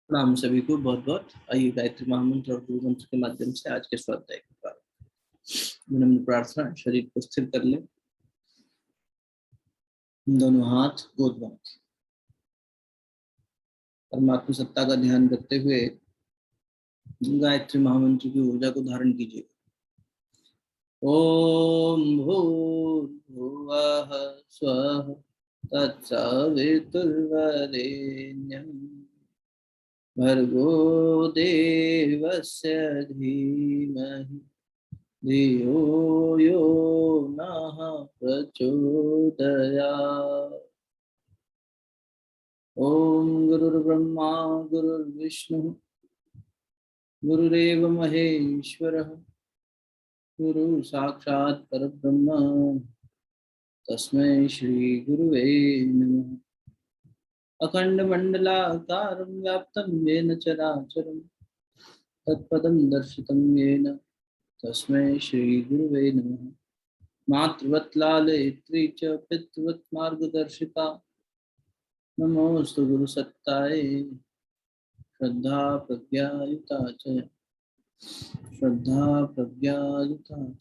प्रणाम सभी को बहुत बहुत। आइए गायत्री महामंत्र और गुरु मंत्र के माध्यम से आज के स्वाध्याय को प्रारंभ। विनम्र प्रार्थना, शरीर को स्थिर कर लें, दोनों हाथ गोद बांध, परमात्मा सत्ता का ध्यान करते हुए गायत्री महामंत्र की ऊर्जा को धारण कीजिए। ओम भूर्भुवः स्वः तत्सवितुर्वरेण्यं भर्गो देवस्य धीमहि धियो यो नः प्रचोदयात्। ओम गुरुर्ब्रह्मा गुरुर्विष्णु गुरुरेव महेश्वरः गुरु साक्षात् परब्रह्म तस्मै श्री गुरुवे नमः। अखंड मंडलाकारं व्याप्तं येन चराचरं तत्पदं दर्शितं येन तस्मै श्री गुरुवे नमः। मातृवत् लालयित्री च पितृवत् मार्गदर्शिता नमोस्तु गुरुसत्तायै श्रद्धा प्रज्ञायुता च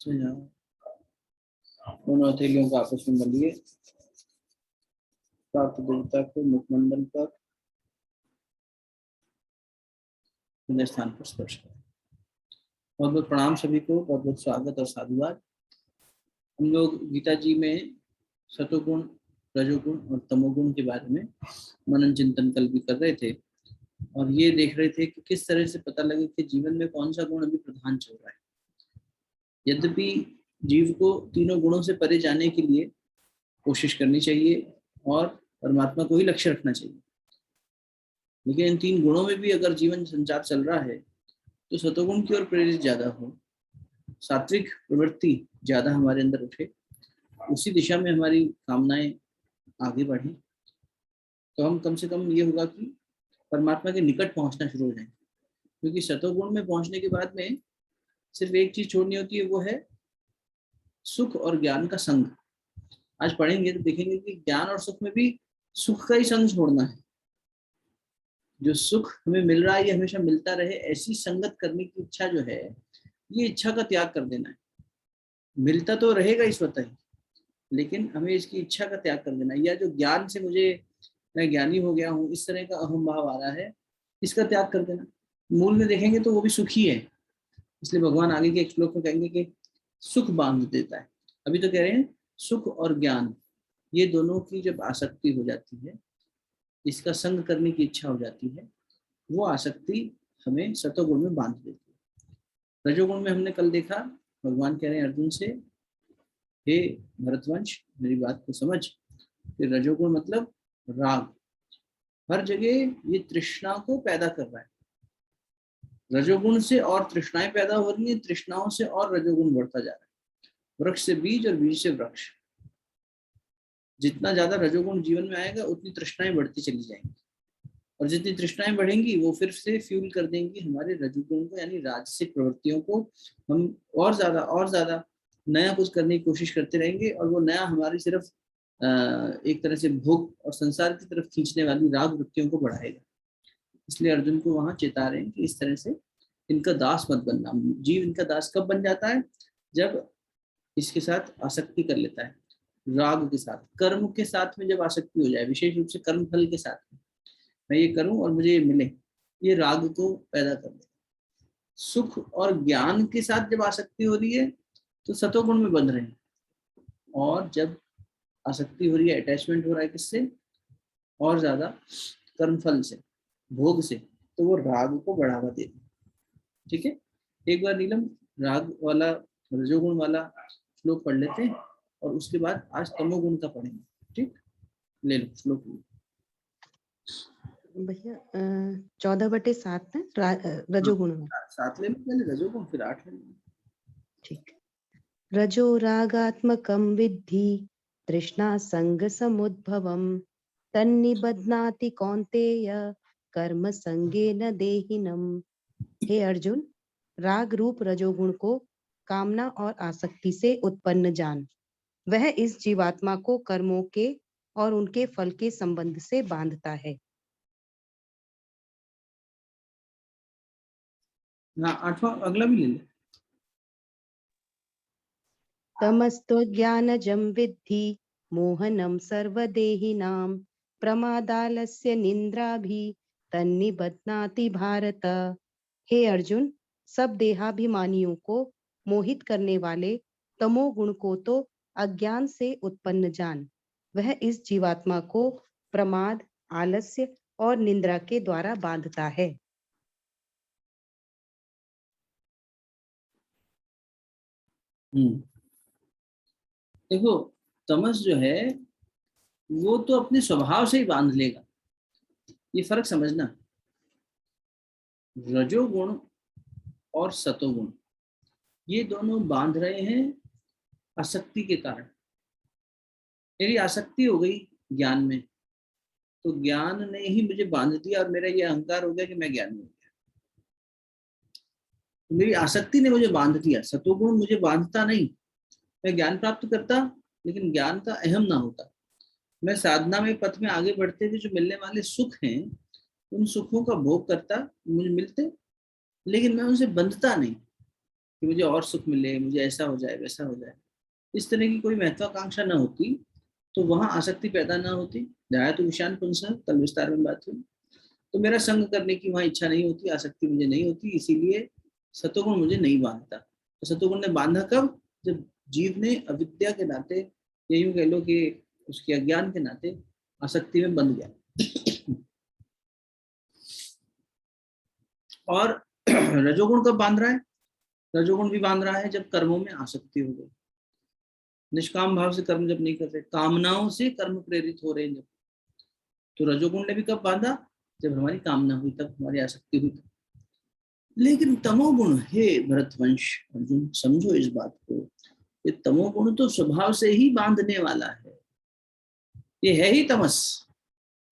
या। दोनों हथेलियों को आपस में मलिए, प्राप्त देवता को मुखमंडल पर स्थान पर स्पर्श करें। बहुत बहुत प्रणाम सभी को, बहुत बहुत स्वागत और साधुवाद। हम लोग गीता जी में सतोगुण, रजोगुण और तमोगुण के बारे में मनन चिंतन कल भी कर रहे थे और ये देख रहे थे कि किस तरह से पता लगे कि जीवन में कौन सा गुण अभी प्रधान चल रहा है। यद्यपि जीव को तीनों गुणों से परे जाने के लिए कोशिश करनी चाहिए और परमात्मा को ही लक्ष्य रखना चाहिए, लेकिन इन तीन गुणों में भी अगर जीवन संचार चल रहा है तो सतोगुण की ओर प्रेरित ज्यादा हो, सात्विक प्रवृत्ति ज्यादा हमारे अंदर उठे, उसी दिशा में हमारी कामनाएं आगे बढ़े, तो हम कम से कम ये होगा कि परमात्मा के निकट पहुंचना शुरू हो जाएंगे। क्योंकि सतोगुण में पहुंचने के बाद में सिर्फ एक चीज छोड़नी होती है, वो है सुख और ज्ञान का संग। आज पढ़ेंगे तो देखेंगे कि ज्ञान और सुख में भी सुख का ही संग छोड़ना है। जो सुख हमें मिल रहा है ये हमेशा मिलता रहे, ऐसी संगत करने की इच्छा जो है, ये इच्छा का त्याग कर देना है। मिलता तो रहेगा ही स्वतः ही, लेकिन हमें इसकी इच्छा का त्याग कर देना है। या जो ज्ञान से मुझे मैं ज्ञानी हो गया हूँ, इस तरह का अहम भाव आ रहा है, इसका त्याग कर देना। मूल में देखेंगे तो वो भी सुखी है, इसलिए भगवान आगे के एक श्लोक में कहेंगे कि सुख बांध देता है। अभी तो कह रहे हैं सुख और ज्ञान, ये दोनों की जब आसक्ति हो जाती है, इसका संग करने की इच्छा हो जाती है, वो आसक्ति हमें सतोगुण में बांध देती है। रजोगुण में हमने कल देखा, भगवान कह रहे हैं अर्जुन से, हे भरतवंश मेरी बात को समझ कि रजोगुण मतलब राग, हर जगह ये तृष्णा को पैदा कर रहा है। रजोगुण से और तृष्णाएं पैदा हो रही है, तृष्णाओं से और रजोगुण बढ़ता जा रहा है। वृक्ष से बीज और बीज से वृक्ष, जितना ज्यादा रजोगुण जीवन में आएगा उतनी तृष्णाएं बढ़ती चली जाएंगी, और जितनी तृष्णाएं बढ़ेंगी वो फिर से फ्यूल कर देंगी हमारे रजोगुण को, यानी राजसिक प्रवृत्तियों को। हम और ज्यादा नया कुछ करने की कोशिश करते रहेंगे, और वो नया हमारी सिर्फ एक तरह से भोग और संसार की तरफ खींचने वाली राग वृत्तियों को बढ़ाएगा। इसलिए अर्जुन को वहां चेता रहे हैं कि इस तरह से इनका दास मत बनना। जीव इनका दास कब बन जाता है? जब इसके साथ आसक्ति कर लेता है, राग के साथ, कर्म के साथ में जब आसक्ति हो जाए, विशेष रूप से कर्म फल के साथ में, मैं ये करूं और मुझे ये मिले, ये राग को पैदा कर दे। सुख और ज्ञान के साथ जब आसक्ति हो रही है तो सतोगुण में बंध रहे हैं, और जब आसक्ति हो रही है, अटैचमेंट हो रहा है किससे? और ज्यादा कर्म फल से, भोग से, तो वो राग को बढ़ावा देते हैं। ठीक है, एक बार नीलम राग वाला, रजोगुण वाला श्लोक पढ़ लेते हैं और उसके बाद आज तमोगुण का पढ़ेंगे। ठीक, ले लो श्लोक। भैया 14/7 में रजोगुण में 7 लेना, पहले रजोगुण फिर 8 लेना। ठीक। रजो रागात्मकं विद्धि तृष्णा संग समुद्भवम् तन्निबध्नाति कौन्तेय कर्म संगेन देहिनम्। हे अर्जुन, राग रूप रजोगुण को कामना और आसक्ति से उत्पन्न जान। वह इस जीवात्मा को कर्मों के और उनके फल के संबंध से बांधता है। हाँ, आठवां अगला भी ले ले। तमस्त्वज्ञानजं विद्धि मोहनं सर्वदेहिनां प्रमादालस्य निन्द्राभि तन्निबध्नाति भारत। हे अर्जुन, सब देहाभिमानियों को मोहित करने वाले तमोगुण को तो अज्ञान से उत्पन्न जान। वह इस जीवात्मा को प्रमाद, आलस्य और निद्रा के द्वारा बांधता है। देखो, तमस जो है वो तो अपने स्वभाव से ही बांध लेगा, ये फर्क समझना। रजोगुण और सतोगुण ये दोनों बांध रहे हैं आसक्ति के कारण। मेरी आसक्ति हो गई ज्ञान में, तो ज्ञान ने ही मुझे बांध दिया और मेरा ये अहंकार हो गया कि मैं ज्ञानी हो गया। तो मेरी आसक्ति ने मुझे बांध दिया। सतोगुण मुझे बांधता नहीं। मैं ज्ञान प्राप्त करता, लेकिन ज्ञान का अहम ना होता। मैं साधना में पथ में आगे बढ़ते हुए जो मिलने वाले सुख हैं, उन सुखों का भोग करता, मुझे मिलते, लेकिन मैं उनसे बंधता नहीं कि मुझे और सुख मिले, मुझे ऐसा हो जाए वैसा हो जाए। इस तरह की कोई महत्वाकांक्षा ना होती, तो वहां आसक्ति पैदा ना होती। ध्याया तो विषान पुंस, कल विस्तार में बात हुई। तो मेरा संग करने की वहां इच्छा नहीं होती, आसक्ति मुझे नहीं होती, इसीलिए सतोगुण मुझे नहीं बांधता। तो सतोगुण ने बांधा कब? जब जीव ने अविद्या के नाते, या यूं कह लो कि उसके अज्ञान के नाते आसक्ति में बंध गया। और रजोगुण कब बांध रहा है? रजोगुण भी बांध रहा है जब कर्मों में आसक्ति हो गई। निष्काम भाव से कर्म जब नहीं कर रहे, कामनाओं से कर्म प्रेरित हो रहे हैं जब, तो रजोगुण ने भी कब बांधा? जब हमारी कामना हुई तब, हमारी आसक्ति हुई तब। लेकिन तमोगुण, हे भरतवंश अर्जुन समझो इस बात को, ये तमोगुण तो स्वभाव से ही बांधने वाला है। ये है ही तमस।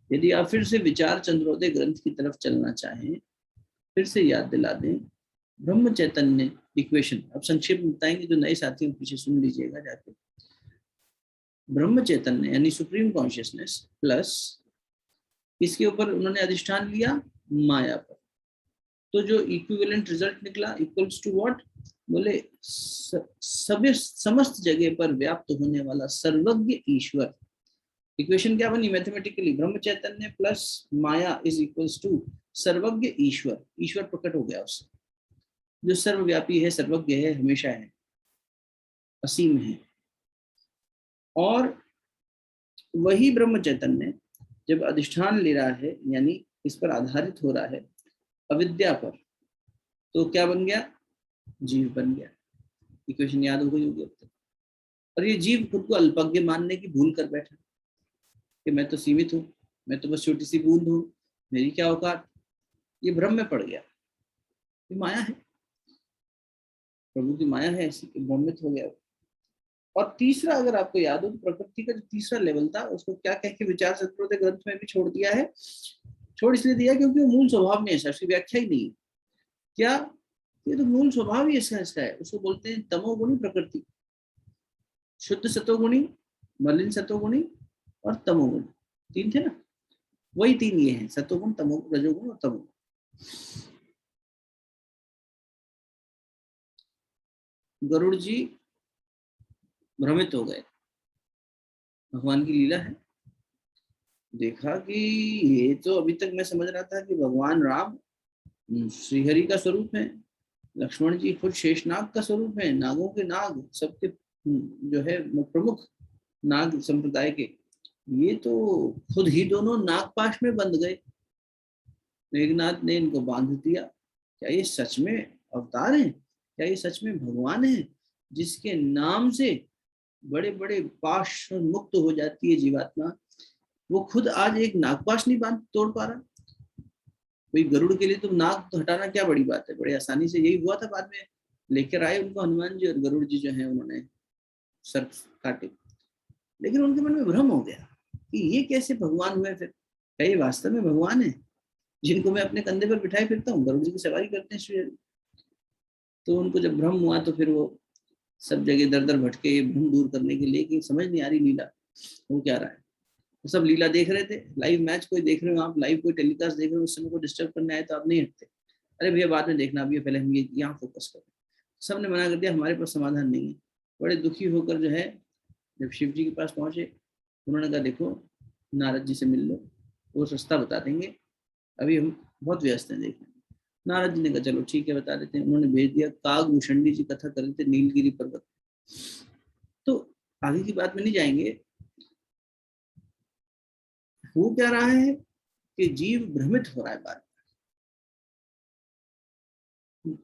यदि आप फिर से विचार चंद्रोदय ग्रंथ की तरफ चलना चाहें, फिर से याद दिला दें ब्रह्म चैतन्य इक्वेशन। अब संक्षेप में बताएंगे, जो नए साथियों पीछे सुन लीजिएगा जाके। ब्रह्म चैतन्य यानी सुप्रीम कॉन्शियसनेस प्लस इसके ऊपर उन्होंने अधिष्ठान लिया, माया पर। तो जो इक्विवेलेंट रिजल्ट निकला, इक्वल्स टू व्हाट? बोले सभी समस्त जगह पर व्याप्त होने वाला सर्वज्ञ ईश्वर। इक्वेशन क्या बनी मैथमेटिकली? ब्रह्म चैतन्य प्लस माया इज इक्वल्स टू सर्वज्ञ ईश्वर। ईश्वर प्रकट हो गया उससे, जो सर्वव्यापी है, सर्वज्ञ है, हमेशा है, असीम है। और वही ब्रह्म चैतन्य जब अधिष्ठान ले रहा है, यानी इस पर आधारित हो रहा है अविद्या पर, तो क्या बन गया? जीव बन गया। इक्वेशन याद हो गई होगी अब तक। और ये जीव खुद को अल्पज्ञ मानने की भूल कर बैठा कि मैं तो सीमित हूँ, मैं तो बस छोटी सी बूंद हूँ, मेरी क्या औकात। ये भ्रम में पड़ गया। ये माया है, प्रभु की माया है, ऐसी कि भ्रमित हो गया। और तीसरा, अगर आपको याद हो, तो प्रकृति का जो तीसरा लेवल था, उसको क्या कह के विचार चतुर्वेद ग्रंथ में भी छोड़ दिया है। छोड़ इसलिए दिया क्योंकि वो मूल स्वभाव में ऐसा, उसकी व्याख्या ही नहीं। क्या? ये तो मूल स्वभाव ही इसका है। उसको बोलते हैं तमोगुणी प्रकृति। शुद्ध सतोगुणी, मलिन सतोगुणी और तमोगुण, तीन थे ना? वही तीन ये हैं, सतोगुण, तमोगुण, रजोगुण और तमोगुण। गरुड़ जी भ्रमित हो गए। भगवान की लीला है। देखा कि ये तो अभी तक मैं समझ रहा था कि भगवान राम श्रीहरि का स्वरूप है, लक्ष्मण जी खुद शेषनाग का स्वरूप है, नागों के नाग, सबके जो है प्रमुख नाग संप्रदाय के। ये तो खुद ही दोनों नागपाश में बंध गए। मेघनाथ ने इनको बांध दिया। क्या ये सच में अवतार हैं? क्या ये सच में भगवान है, जिसके नाम से बड़े बड़े पाश मुक्त हो जाती है जीवात्मा? वो खुद आज एक नागपाश नहीं बांध तोड़ पा रहा। भाई गरुड़ के लिए तो नाग तो हटाना क्या बड़ी बात है, बड़े आसानी से। यही हुआ था, बाद में लेकर आए उनको हनुमान जी, और गरुड़ जी जो है उन्होंने सर काटे। लेकिन उनके मन में भ्रम हो गया कि ये कैसे भगवान हुए फिर? क्या ये वास्तव में भगवान है जिनको मैं अपने कंधे पर बिठाए फिरता हूँ? गरुड़ जी की सवारी करते हैं श्री। तो उनको जब भ्रम हुआ, तो फिर वो सब जगह दर दर भटके ये भ्रम दूर करने के लिए कि समझ नहीं आ रही लीला वो क्या रहा है। तो सब लीला देख रहे थे। लाइव मैच कोई देख रहे हो आप, लाइव कोई टेलीकास्ट देख रहे हो, उस समय को डिस्टर्ब करने आए तो आप नहीं हटते। अरे भैया बाद में देखना, अभी पहले हम ये यहाँ फोकस करें। सबने मना कर दिया, हमारे पास समाधान नहीं है। बड़े दुखी होकर जो है जब शिव जी के पास पहुंचे, उन्होंने कहा देखो नारद जी से मिल लो, वो रास्ता बता देंगे, अभी हम बहुत व्यस्त हैं देखने। नारद जी ने कहा चलो ठीक है बता देते हैं। उन्होंने भेज दिया, काग भूषणी जी कथा कर रहे थे नीलगिरी पर्वत। तो आगे की बात में नहीं जाएंगे। वो क्या रहा है कि जीव भ्रमित हो रहा है बात,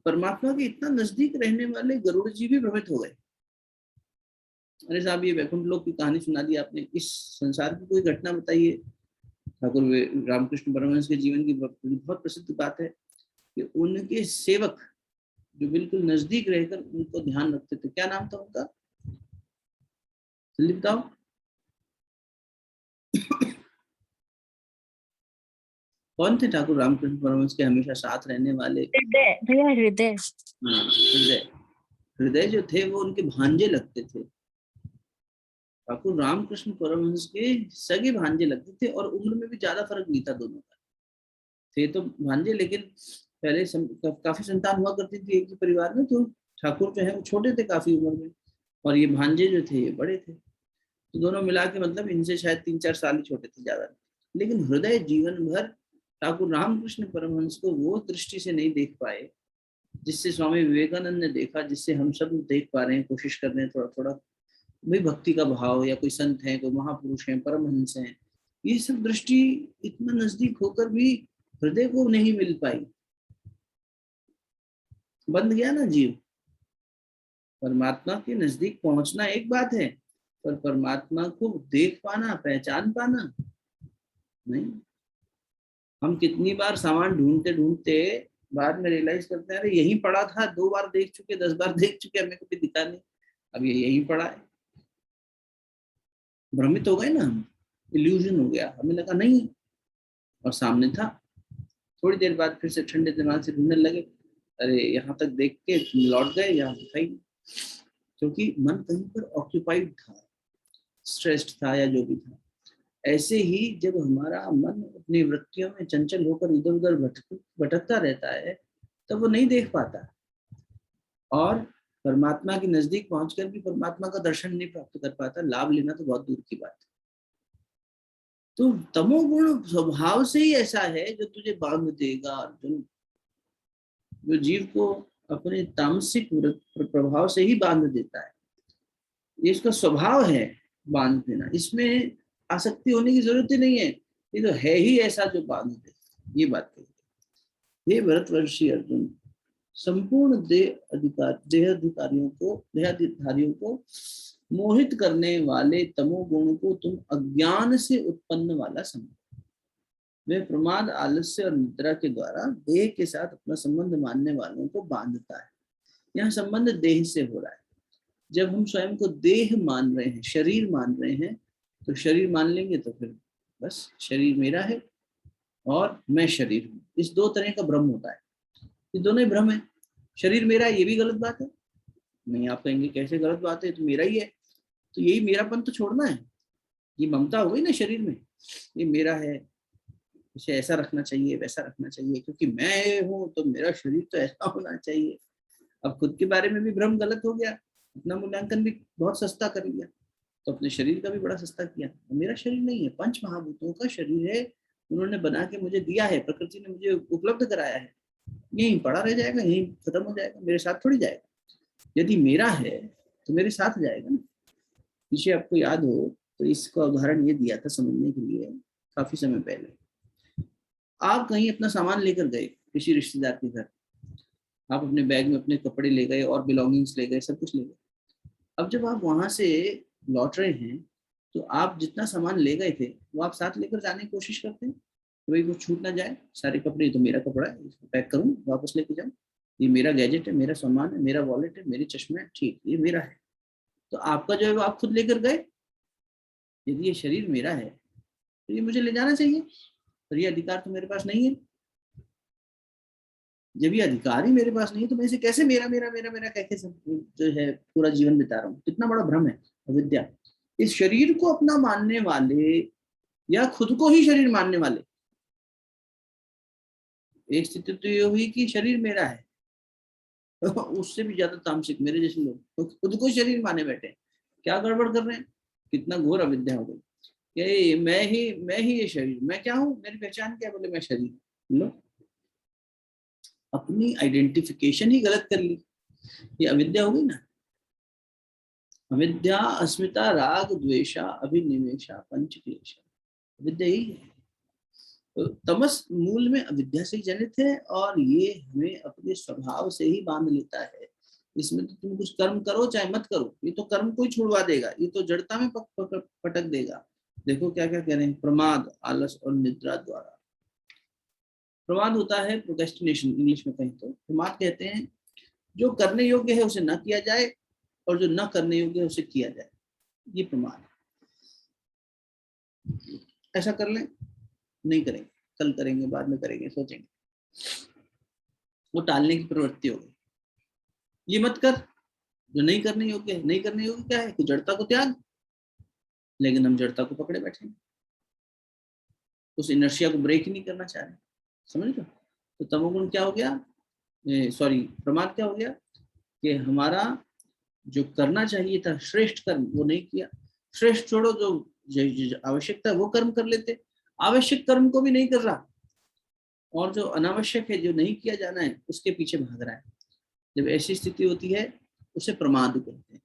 परमात्मा के इतना नजदीक रहने वाले गरुड़ जी भी भ्रमित हो गए। अरे साहब ये वैकुंठ लोक की कहानी सुना दी आपने, इस संसार की कोई घटना बताइए। ठाकुर रामकृष्ण परमहंस के जीवन की बहुत प्रसिद्ध बात है कि उनके सेवक जो बिल्कुल नजदीक रहकर उनको ध्यान रखते थे, क्या नाम था उनका, जल्दी बताओ। कौन थे ठाकुर रामकृष्ण परमहंस के हमेशा साथ रहने वाले? हृदय भैया, हृदय। हाँ हृदय। हृदय जो थे वो उनके भांजे लगते थे, ठाकुर रामकृष्ण परमहंस के सगे भांजे लगते थे, और उम्र में भी ज्यादा फर्क नहीं था दोनों का। थे तो भांजे, लेकिन पहले काफी संतान हुआ करती थी एक ही परिवार में, तो ठाकुर जो है वो छोटे थे काफी उम्र में, और ये भांजे जो थे ये बड़े थे। तो दोनों मिला के मतलब इनसे शायद 3-4 साल ही छोटे थे, ज्यादा नहीं। लेकिन हृदय जीवन भर ठाकुर रामकृष्ण परमहंस को वो दृष्टि से नहीं देख पाए जिससे स्वामी विवेकानंद ने देखा, जिससे हम सब देख पा रहे हैं, कोशिश कर रहे हैं थोड़ा थोड़ा। भाई भक्ति का भाव, या कोई संत है, कोई महापुरुष है, परमहंस हैं, ये सब दृष्टि इतना नजदीक होकर भी हृदय को नहीं मिल पाई, बंद गया ना जीव। परमात्मा के नजदीक पहुंचना एक बात है, पर परमात्मा को देख पाना, पहचान पाना नहीं। हम कितनी बार सामान ढूंढते ढूंढते बाद में रियलाइज करते हैं अरे यहीं पड़ा था, 2 बार देख चुके, 10 बार देख चुके, हमें कभी दिखा नहीं, अब ये यहीं पड़ा है। भ्रमित हो गए ना हम, इल्यूजन हो गया, हमें लगा नहीं और सामने था। थोड़ी देर बाद फिर से ठंडे दिमाग से ढूंढने लगे, अरे यहाँ तक देख के लौट गए, यहाँ दिखाई, क्योंकि मन कहीं पर ऑक्यूपाइड था, स्ट्रेस्ड था, या जो भी था। ऐसे ही जब हमारा मन अपनी वृत्तियों में चंचल होकर इधर उधर भटकता रहता है, तब वो नहीं देख पाता, और परमात्मा के नजदीक पहुंचकर भी परमात्मा का दर्शन नहीं प्राप्त कर पाता। लाभ लेना तो बहुत दूर की बात है। तो तमोगुण स्वभाव से ही ऐसा है जो तुझे बांध देगा अर्जुन, जो जीव को अपने तामसिक प्रभाव से ही बांध देता है। ये इसका स्वभाव है बांध देना, इसमें आसक्ति होने की जरूरत ही नहीं है, ये तो है ही ऐसा जो बांध दे। ये बात कही हे भरतवर्षी अर्जुन, संपूर्ण देहाधिकारियों को मोहित करने वाले तमोगुण को तुम अज्ञान से उत्पन्न वाला समझो। वे प्रमाद, आलस्य और निद्रा के द्वारा देह के साथ अपना संबंध मानने वालों को बांधता है। यह संबंध देह से हो रहा है। जब हम स्वयं को देह मान रहे हैं, शरीर मान रहे हैं, तो शरीर मान लेंगे तो फिर बस शरीर मेरा है और मैं शरीर हूँ। इस 2 तरह का भ्रम होता है, ये दोनों ही भ्रम है। शरीर मेरा है ये भी गलत बात है, नहीं आप कहेंगे कैसे गलत बात है, तो मेरा ही है, तो यही मेरापन तो छोड़ना है। ये ममता हुई ना शरीर में, ये मेरा है, इसे ऐसा रखना चाहिए, वैसा रखना चाहिए, क्योंकि मैं हूँ तो मेरा शरीर तो ऐसा होना चाहिए। अब खुद के बारे में भी भ्रम गलत हो गया, अपना मूल्यांकन भी बहुत सस्ता कर लिया, तो अपने शरीर का भी बड़ा सस्ता किया। मेरा शरीर नहीं है, 5 महाभूतों का शरीर है, उन्होंने बना के मुझे दिया है, प्रकृति ने मुझे उपलब्ध कराया है, यहीं पड़ा रह जाएगा, यहीं खत्म हो जाएगा, मेरे साथ थोड़ी जाएगा। यदि मेरा है तो मेरे साथ जाएगा ना। पीछे आपको याद हो तो इसका उदाहरण ये दिया था समझने के लिए काफी समय पहले। आप कहीं अपना सामान लेकर गए किसी रिश्तेदार के घर, आप अपने बैग में अपने कपड़े ले गए और बिलोंगिंग्स ले गए, सब कुछ ले गए। अब जब आप वहां से लौट रहे हैं तो आप जितना सामान ले गए थे वो आप साथ लेकर जाने की कोशिश करते हैं, तो भाई वो छूट ना जाए। सारे कपड़े, तो मेरा कपड़ा है, इसको पैक करूँ वापस लेके जाऊँ, ये मेरा गैजेट है, मेरा सामान है, मेरा वॉलेट है, मेरे चश्मे है, ठीक ये मेरा है। तो आपका जो है वो आप खुद लेकर गए। यदि ये शरीर मेरा है तो ये मुझे ले जाना चाहिए, पर ये अधिकार तो मेरे पास नहीं है। जब ये अधिकार ही मेरे पास नहीं है तो मैं इसे कैसे मेरा मेरा मेरा मेरा कह के जो है पूरा जीवन बिता रहा हूँ। कितना बड़ा भ्रम है, अविद्या। इस शरीर को अपना मानने वाले या खुद को ही शरीर मानने वाले, एक स्थिति तो ये हुई कि शरीर मेरा है, उससे भी ज्यादा तामसिक मेरे जैसे लोग तो खुद को शरीर माने बैठे हैं। क्या गड़बड़ कर रहे हैं, कितना घोर अविद्या हो गई। ये मैं ही ये शरीर, मैं क्या हूँ, मेरी पहचान क्या है, बोले मैं शरीर। लो, अपनी आइडेंटिफिकेशन ही गलत कर ली, ये अविद्या हो गई ना। अविद्या अस्मिता राग द्वेषा अभिनिवेशा पंच क्लेशा, अविद्या ही है। तो तमस मूल में अविद्या से ही जनित है, और ये हमें अपने स्वभाव से ही बांध लेता है। इसमें तो तुम कुछ कर्म करो चाहे मत करो, ये तो कर्म को ही छुड़वा देगा, ये तो जड़ता में पटक देगा। देखो क्या क्या कह रहे हैं, प्रमाद, आलस और निद्रा द्वारा। प्रमाद होता है प्रोक्रेस्टिनेशन, इंग्लिश में कहें तो प्रमाद कहते हैं जो करने योग्य है उसे न किया जाए, और जो न करने योग्य है उसे किया जाए, ये प्रमाद है। ऐसा कर लें, नहीं करेंगे, कल करेंगे, बाद में करेंगे, सोचेंगे, वो टालने की प्रवृत्ति हो गई। ये मत कर जो नहीं करने योग्य है। नहीं करने योग्य क्या है कि जड़ता को त्याग, लेकिन हम जड़ता को पकड़े बैठे हैं, उस इनर्शिया को ब्रेक ही नहीं करना चाह रहे। समझ लो, तो तमोगुण क्या हो गया, सॉरी प्रमाद क्या हो गया कि हमारा जो करना चाहिए था श्रेष्ठ कर्म वो नहीं किया। श्रेष्ठ छोड़ो, जो आवश्यकता है वो कर्म कर लेते, आवश्यक कर्म को भी नहीं कर रहा, और जो अनावश्यक है, जो नहीं किया जाना है, उसके पीछे भाग रहा है। जब ऐसी स्थिति होती है उसे प्रमाद कहते हैं।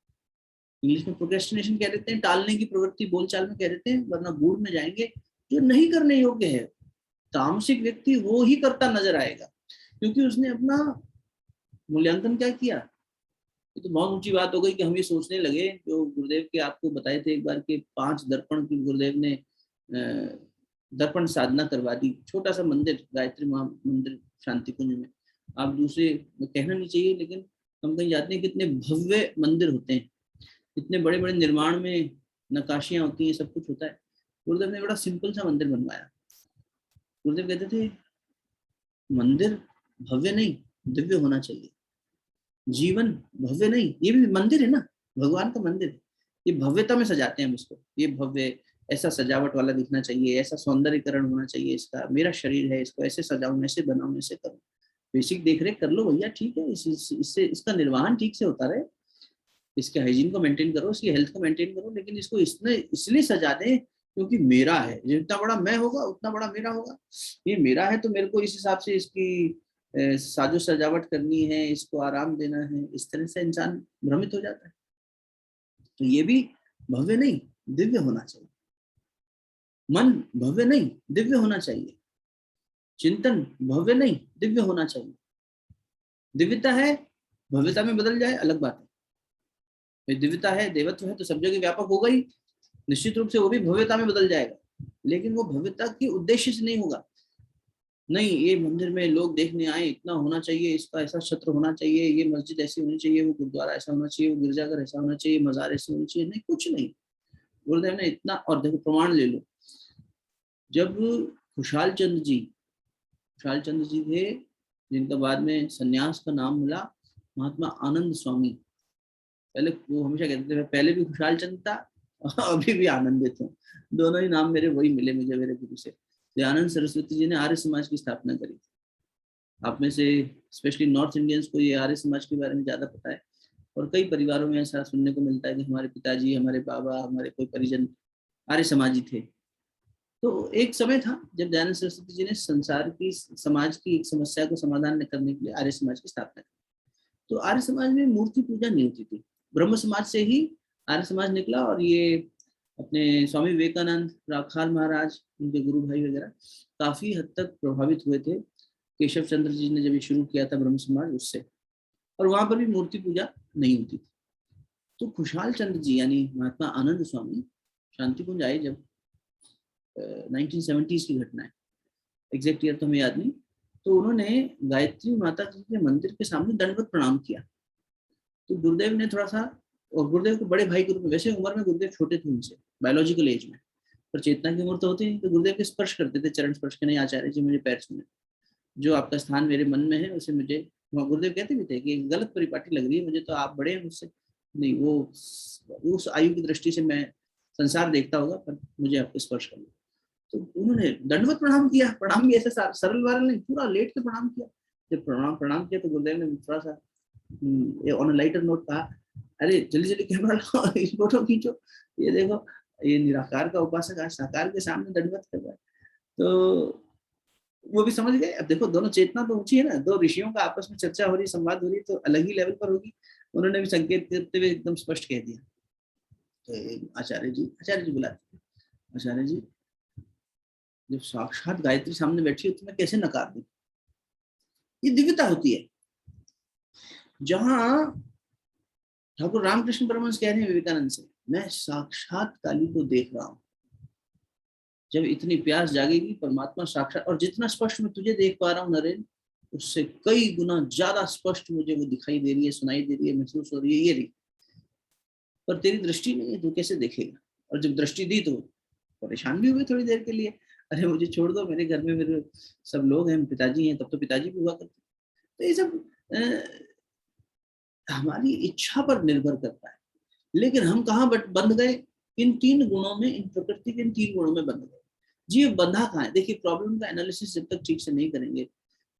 इंग्लिश में प्रोक्रेस्टिनेशन कह देते हैं, टालने की प्रवृत्ति बोलचाल में कह देते हैं, वरना गूढ़ में जाएंगे जो नहीं करने योग्य है। तामसिक व्यक्ति वो ही करता नजर आएगा, क्योंकि उसने अपना मूल्यांकन क्या किया। ये तो बहुत ऊंची बात हो गई कि हम ये सोचने लगे, जो गुरुदेव के आपको बताए थे एक बार के 5 दर्पण की गुरुदेव ने दर्पण साधना करवा दी। छोटा सा मंदिर, गायत्री मंदिर शांति कुंज में। आप दूसरे कहना नहीं चाहिए, लेकिन हम कहीं जाते हैं कितने भव्य मंदिर होते हैं, इतने बड़े बड़े निर्माण में नक्काशियां होती हैं, सब कुछ होता है। गुरुदेव ने बड़ा सिंपल सा मंदिर बनवाया। गुरुदेव कहते थे मंदिर भव्य नहीं दिव्य होना चाहिए, जीवन भव्य नहीं, ये भी मंदिर है ना, भगवान का मंदिर है, ये भव्यता में सजाते हैं हम इसको। ये भव्य, ऐसा सजावट वाला दिखना चाहिए, ऐसा सौंदर्यकरण होना चाहिए इसका, मेरा शरीर है इसको ऐसे सजाऊं, ऐसे बनाऊं, ऐसे करूं। बेसिक देख रेख कर लो भैया, ठीक है, इससे इसका निर्वहन ठीक से होता रहे, इसके हाइजीन को मेंटेन करो, इसकी हेल्थ को मेंटेन करो, लेकिन इसको इसलिए सजा दें क्योंकि मेरा है। जितना बड़ा मैं होगा उतना बड़ा मेरा होगा। ये मेरा है तो मेरे को इस हिसाब से इसकी साजो सजावट करनी है, इसको आराम देना है। इस तरह से इंसान भ्रमित हो जाता है। तो ये भी भव्य नहीं दिव्य होना चाहिए, मन भव्य नहीं दिव्य होना चाहिए, चिंतन भव्य नहीं दिव्य होना चाहिए। दिव्यता है, भव्यता में बदल जाए अलग बात है। दिव्यता है, देवत्व है, तो सब जगह व्यापक होगा ही, निश्चित रूप से वो भी भव्यता में बदल जाएगा, लेकिन वो भव्यता की उद्देश्य से नहीं होगा। नहीं, ये मंदिर में लोग देखने आए, इतना होना चाहिए, इसका ऐसा छत्र होना चाहिए, ये मस्जिद ऐसी होनी चाहिए, वो गुरुद्वारा ऐसा होना चाहिए, वो गिरजाघर ऐसा होना चाहिए, मजार ऐसे होने चाहिए, नहीं, कुछ नहीं। गुरुदेव ने इतना, और देखो प्रमाण ले लो, जब खुशहाल चंद्र जी थे, जिनका बाद में सन्यास का नाम मिला, महात्मा आनंद स्वामी। पहले वो हमेशा कहते थे पहले भी खुशहाल चंद्र था, अभी भी आनंदित हूँ। दोनों ही नाम मेरे वही मिले मुझे मेरे गुरु से। दयानंद सरस्वती जी ने आर्य समाज की स्थापना करी थी। आप में से स्पेशली नॉर्थ इंडियंस को ये आर्य समाज के बारे में ज्यादा पता है, और कई परिवारों में ऐसा सुनने को मिलता है कि हमारे पिताजी, हमारे बाबा, हमारे कोई परिजन आर्य समाजी थे। तो एक समय था जब दयानंद सरस्वती जी ने संसार की, समाज की एक समस्या को समाधान करने के लिए आर्य समाज की स्थापना की। तो आर्य समाज में मूर्ति पूजा नहीं होती थी। ब्रह्म समाज से ही आर्य समाज निकला, और ये अपने स्वामी विवेकानंद, राखाल महाराज, उनके गुरु भाई वगैरह काफी हद तक प्रभावित हुए थे केशव चंद्र जी ने जब ये शुरू किया था ब्रह्म समाज, उससे। और वहां पर भी मूर्ति पूजा नहीं होती थी। तो खुशहाल चंद्र जी यानी महात्मा आनंद स्वामी शांति कुंज आए जब, 1970s की घटना है, एग्जैक्ट ईयर तो हमें याद नहीं। तो उन्होंने गायत्री माता जी के मंदिर के सामने दंडवत प्रणाम किया। तो गुरुदेव ने थोड़ा सा, और गुरुदेव को बड़े भाई के रूप में, वैसे उम्र में गुरुदेव छोटे थे उनसे, बायोलॉजिकल एज में, पर चेतना की उम्र तो होती नहीं। तो गुरुदेव के स्पर्श करते थे, चरण स्पर्श के, नहीं आचार्य जी मुझे पैर छूने, जो आपका स्थान मेरे मन में है उसे मुझे। गुरुदेव कहते भी थे कि गलत परिपाटी लग रही है मुझे, तो आप बड़े हैं मुझसे, नहीं, वो उस आयु की दृष्टि से मैं संसार देखता होगा, पर मुझे आपको स्पर्श करना। तो उन्होंने दंडवत प्रणाम किया, प्रणाम भी ऐसे सरल वारल नहीं, पूरा लेट के प्रणाम किया। जब प्रणाम प्रणाम किया तो गुरुदेव ने थोड़ा सा ऑन लाइटर नोट कहा, अरे जल्दी जल्दी कैमरा लगाओ, इस फोटो खींचो, ये देखो ये निराकार का उपासक आज साकार के सामने दंडवत कर रहा है। तो वो भी समझ गए। अब देखो दोनों चेतना तो ऊंची है ना, दो ऋषियों का आपस में चर्चा हो रही, संवाद हो रही, तो अलग ही लेवल पर होगी। उन्होंने भी संकेत करते हुए एकदम स्पष्ट कह दिया। तो आचार्य जी बुलाते, आचार्य जी जब साक्षात गायत्री सामने बैठी हो तो मैं कैसे नकार दूं? ये दिव्यता होती है। जहां ठाकुर रामकृष्ण परमहंस कह रहे हैं विवेकानंद से, मैं साक्षात काली को देख रहा हूं। जब इतनी प्यास जागेगी परमात्मा साक्षात, और जितना स्पष्ट मैं तुझे देख पा रहा हूँ नरेंद्र, उससे कई गुना ज्यादा स्पष्ट मुझे वो दिखाई दे रही है, सुनाई दे रही है, महसूस हो रही है, ये रही। पर तेरी दृष्टि नहीं है, तू कैसे देखेगा? और जब दृष्टि दी तो परेशान भी हुए थोड़ी देर के लिए, अरे मुझे छोड़ दो, मेरे घर में मेरे सब लोग हैं, पिताजी हैं, तब तो पिताजी भी हुआ करते। तो ये सब हमारी इच्छा पर निर्भर करता है। लेकिन हम कहाँ बंध गए? इन तीन गुणों में, इन प्रकृति के इन तीन गुणों में बंध गए। जीव बंधा कहाँ है? देखिए, प्रॉब्लम का एनालिसिस जब तक ठीक से नहीं करेंगे,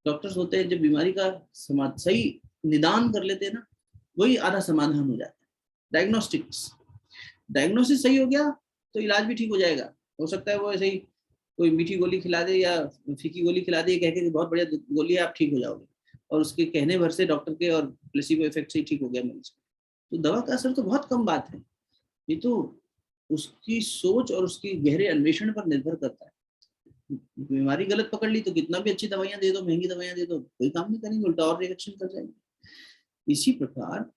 डॉक्टर्स होते हैं जब बीमारी का सही निदान कर लेते हैं ना, वही आधा समाधान हो जाता है। डायग्नोसिस सही हो गया तो इलाज भी ठीक हो जाएगा। हो सकता है वो ऐसे ही कोई मीठी गोली खिला दे या फीकी गोली खिला दे, कह के बहुत बढ़िया गोली है, आप ठीक हो जाओगे, और उसके कहने भर से डॉक्टर के और प्लेसिबो इफेक्ट से ही ठीक हो गया मरीज। तो दवा का असर तो बहुत कम बात है, ये तो उसकी सोच और उसकी गहरे अन्वेषण पर निर्भर करता है। बीमारी गलत पकड़ ली तो कितना भी अच्छी दवाइयां दे दो, महंगी दवाइयां दे दो, कोई काम नहीं करेंगे, उल्टा और रिएक्शन कर जाएंगे। इसी प्रकार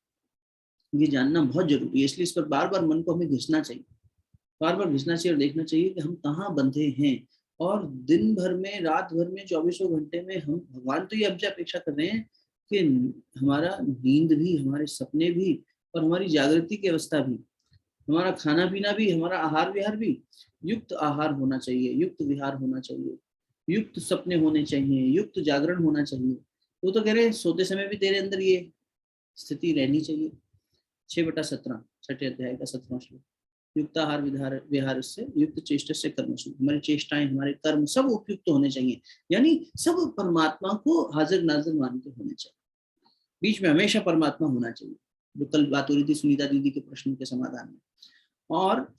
ये जानना बहुत जरूरी है, इसलिए इस पर बार बार मन को हमें घिसना चाहिए, बार बार घिसना चाहिए और देखना चाहिए कि हम कहाँ बंधे हैं। और दिन भर में, रात भर में, 24 घंटे में हम, भगवान तो ये हमसे अपेक्षा कर रहे हैं कि हमारा नींद भी, हमारे सपने भी, और हमारी जागृति की अवस्था भी, हमारा खाना पीना भी, हमारा आहार विहार भी युक्त आहार होना चाहिए, युक्त विहार होना चाहिए, युक्त सपने होने चाहिए, युक्त जागरण होना चाहिए। वो तो कह रहे हैं सोते समय भी तेरे अंदर ये स्थिति रहनी चाहिए। 6/17 छठे अध्याय का 17वां श्लोक, युक्त आहार विहार विहार से युक्त चेष्टा से कर्म शुभ, हमारी चेष्टाएं, हमारे कर्म सब उपयुक्त होने चाहिए, यानी सब परमात्मा को हाजिर नाजिर मान के होने चाहिए। बीच में हमेशा परमात्मा होना चाहिए, जो कल बात हो रही थी सुनीता दीदी के प्रश्न के समाधान में। और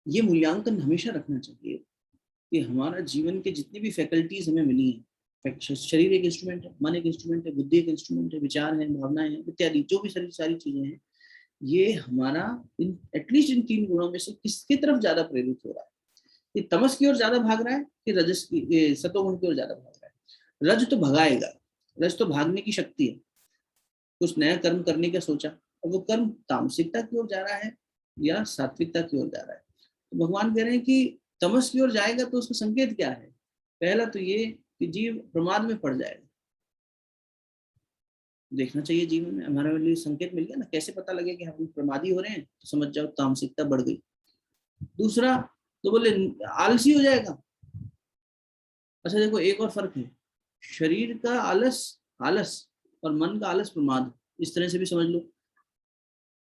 ये मूल्यांकन हमेशा रखना चाहिए कि हमारा जीवन के जितनी भी फैकल्टीज हमें मिली हैं, शरीर एक इंस्ट्रूमेंट है, मन एक इंस्ट्रूमेंट है, बुद्धि एक इंस्ट्रूमेंट है, विचार है, भावनाएं हैं, इत्यादि जो भी सारी चीजें हैं, ये हमारा एटलीस्ट इन तीन गुणों में से किसकी तरफ ज्यादा प्रेरित हो रहा है? ये तमस की ओर ज्यादा भाग रहा है कि रजस की, सतोगुण की ओर ज्यादा भाग रहा है? रज तो भगाएगा, रज तो भागने की शक्ति है। कुछ नया कर्म करने का सोचा और वो कर्म तामसिकता की ओर जा रहा है या सात्विकता की ओर जा रहा है, तो भगवान कह रहे हैं कि तमस की ओर जाएगा तो उसका संकेत क्या है? पहला तो ये कि जीव प्रमाद में पड़ जाएगा। देखना चाहिए जीवन में, हमारे लिए संकेत मिल गया ना, कैसे पता लगे कि हम प्रमादी हो रहे हैं? तो समझ जाओ तामसिकता बढ़ गई। दूसरा तो बोले आलसी हो जाएगा। अच्छा देखो, एक और फर्क है, शरीर का आलस आलस और मन का आलस प्रमाद, इस तरह से भी समझ लो।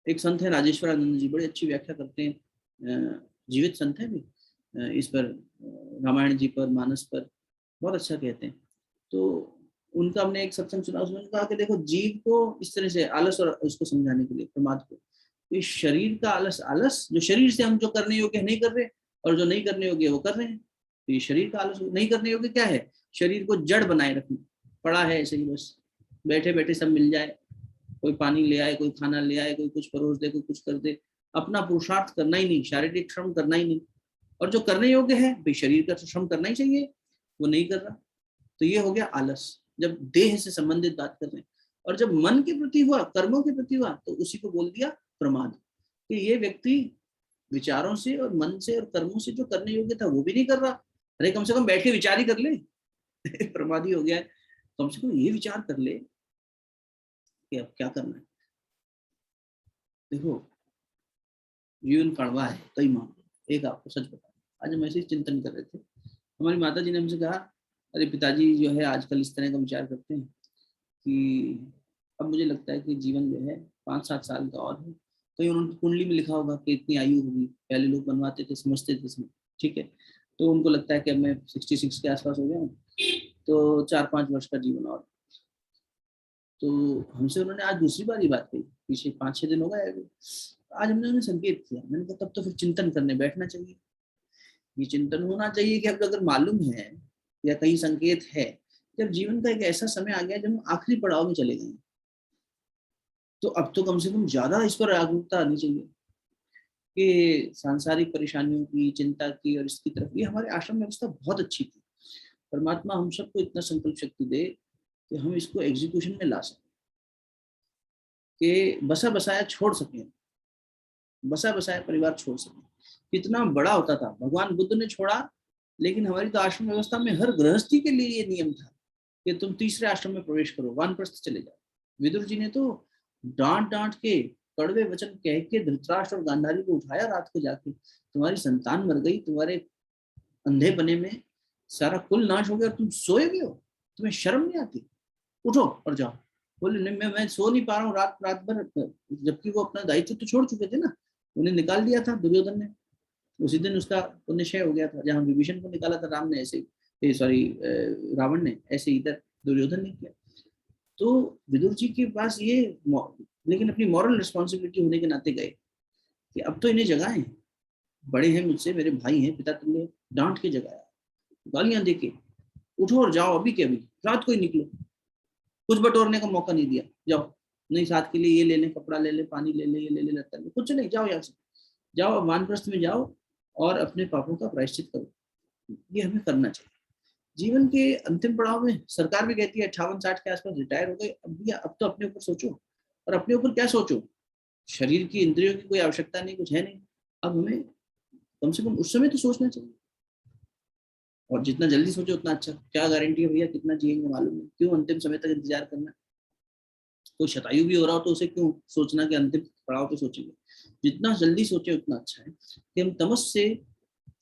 एक संत है राजेश्वर आनंद जी, बड़ी अच्छी व्याख्या करते हैं, जीवित संत है भी, इस पर, रामायण जी पर, मानस पर बहुत अच्छा कहते हैं। तो उनका हमने एक सत्संग सुना, उसमें कहा कि देखो जीव को इस तरह से आलस, और उसको समझाने के लिए प्रमाद को, इस शरीर का आलस, आलस जो शरीर से हम जो करने योग्य नहीं कर रहे, और जो नहीं करने योग्य वो कर रहे हैं, तो ये शरीर का आलस। नहीं करने योग्य क्या है? शरीर को जड़ बनाए रखना, पड़ा है ऐसे ही बस, बैठे बैठे सब मिल जाए, कोई पानी ले आए, कोई खाना ले आए, कोई कुछ परोस दे, कोई कुछ कर दे, अपना पुरुषार्थ करना ही नहीं, शारीरिक श्रम करना ही नहीं। और जो करने योग्य है भाई, शरीर का श्रम करना ही चाहिए, वो नहीं कर रहा, तो ये हो गया आलस, जब देह से संबंधित बात कर रहे हैं। और जब मन के प्रति हुआ, कर्मों के प्रति हुआ, तो उसी को बोल दिया प्रमाद, कि ये व्यक्ति विचारों से और मन से और कर्मों से जो करने योग्य था वो भी नहीं कर रहा। अरे कम से कम बैठ के विचार ही कर ले। प्रमादी हो गया है, कम से कम ये विचार कर ले कि अब क्या करना है। देखो, जीवन कड़वा है कई मामले। एक आपको सच बता, आज हम ऐसे ही चिंतन कर रहे थे, हमारी माता जी ने हमसे कहा, अरे पिताजी जो है आजकल इस तरह का विचार करते हैं कि अब मुझे लगता है कि जीवन जो है 5-7 साल का और है। कहीं उन्होंने कुंडली में लिखा होगा कि इतनी आयु होगी, पहले लोग बनवाते थे, समझते थे इसमें, ठीक है, तो उनको लगता है कि अब मैं 66 के आसपास हो गया हूँ, तो 4-5 वर्ष का जीवन और। तो हमसे उन्होंने आज दूसरी बार ये बात कही, पीछे 5-6 दिन हो गए अभी। आज हमने उन्हें संकेत किया, मैंने कहा तब तो फिर चिंतन करने बैठना चाहिए। ये चिंतन होना चाहिए कि अब अगर मालूम है या कहीं संकेत है कि अब जीवन का एक ऐसा समय आ गया जब हम आखिरी पड़ाव में चले गए, तो अब तो कम से कम ज्यादा इस पर जागरूकता आनी चाहिए कि सांसारिक परेशानियों की, चिंता की और इसकी तरफ। ये हमारे आश्रम में व्यवस्था बहुत अच्छी थी। परमात्मा हम सबको इतना संकल्प शक्ति दे कि हम इसको एग्जीक्यूशन में ला सकें, कि बसा बसाया छोड़ सकें, बसा बसाया परिवार छोड़ सकें। कितना बड़ा होता था, भगवान बुद्ध ने छोड़ा, लेकिन हमारी तो आश्रम व्यवस्था में हर गृहस्थी के लिए ये नियम था कि तुम तीसरे आश्रम में प्रवेश करो, वानप्रस्थ चले जाओ। विदुर जी ने तो डांट डांट के, कड़वे वचन कह के धृतराष्ट्र और गांधारी को उठाया रात को जाके, तुम्हारी संतान मर गई, तुम्हारे अंधे बने में सारा कुल नाश हो गया और तुम सोए भी हो, तुम्हें शर्म नहीं आती? उठो और जाओ। बोले नहीं, मैं सो नहीं पा रहा हूँ रात रात भर, जबकि वो अपना दायित्व तो छोड़ चुके थे ना, उन्हें निकाल दिया था दुर्योधन ने। उसी दिन उसका पुण्यक्षय हो गया था, जहाँ विभीषण को निकाला था राम ने, ऐसे सॉरी रावण ने, ऐसे इधर दुर्योधन ने किया। तो विदुर जी के पास ये, लेकिन अपनी मॉरल रिस्पॉन्सिबिलिटी होने के नाते गए कि अब तो इन्हें जगाएं, बड़े हैं मुझसे, मेरे भाई हैं, पिता तुल्य, डांट के जगाया, गालियां दे के, उठो और जाओ अभी के अभी, रात को ही निकलो। कुछ बटोरने का मौका नहीं दिया, जाओ, नहीं साथ के लिए ये ले ले, कपड़ा ले ले, पानी ले ले, ये ले ले, लगता है कुछ नहीं, जाओ यहाँ से, जाओ वानप्रस्थ में जाओ और अपने पापों का प्रायश्चित करो। ये हमें करना चाहिए। जीवन के अंतिम पड़ाव में सरकार भी कहती है 58-60 के आसपास रिटायर हो गए, अब भैया अब तो अपने ऊपर सोचो। और अपने ऊपर क्या सोचो, शरीर की इंद्रियों की कोई आवश्यकता नहीं, कुछ है नहीं, अब हमें कम से कम उस समय तो सोचना चाहिए। और जितना जल्दी सोचो उतना अच्छा। क्या गारंटी है भैया कितना जिएंगे मालूम नहीं, क्यों अंतिम समय तक इंतजार करना? कोई शतायु भी हो रहा हो तो उसे क्यों सोचना कि अंतिम पड़ाव पे सोचेंगे? जितना जल्दी सोचे उतना अच्छा है कि हम तमस से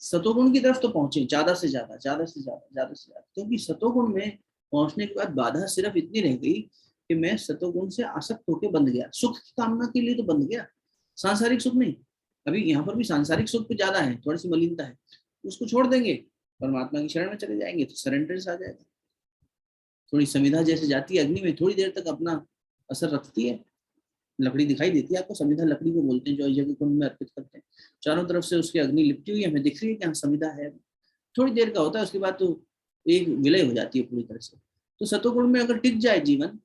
सतोगुण की तरफ तो पहुंचे, ज्यादा से ज्यादा, ज्यादा से ज्यादा, ज्यादा से ज्यादा। क्योंकि सतोगुण में पहुंचने के बाद बाधा सिर्फ इतनी रह गई कि मैं सतोगुण से आसक्त होकर बंध गया, सुख की कामना के लिए तो बंध गया, सांसारिक सुख नहीं। अभी यहाँ पर भी सांसारिक सुख पे ज्यादा है, थोड़ी सी मलिनता है, उसको छोड़ देंगे, परमात्मा की शरण में चले जाएंगे तो सरेंडर आ जाएगा। थोड़ी संविधा जैसे जाती है अग्नि में, थोड़ी देर तक अपना असर रखती है, लकड़ी दिखाई देती है आपको, संविधा लकड़ी को बोलते हैं जो यज्ञ कुंड में अर्पित करते हैं। चारों तरफ से उसकी अग्नि लिपटी हुई हमें दिख रही है कि हाँ संविधा है। थोड़ी देर का होता है, उसके बाद तो एक विलय हो जाती है पूरी तरह से। तो सतोगुण में अगर टिक जाए जीवन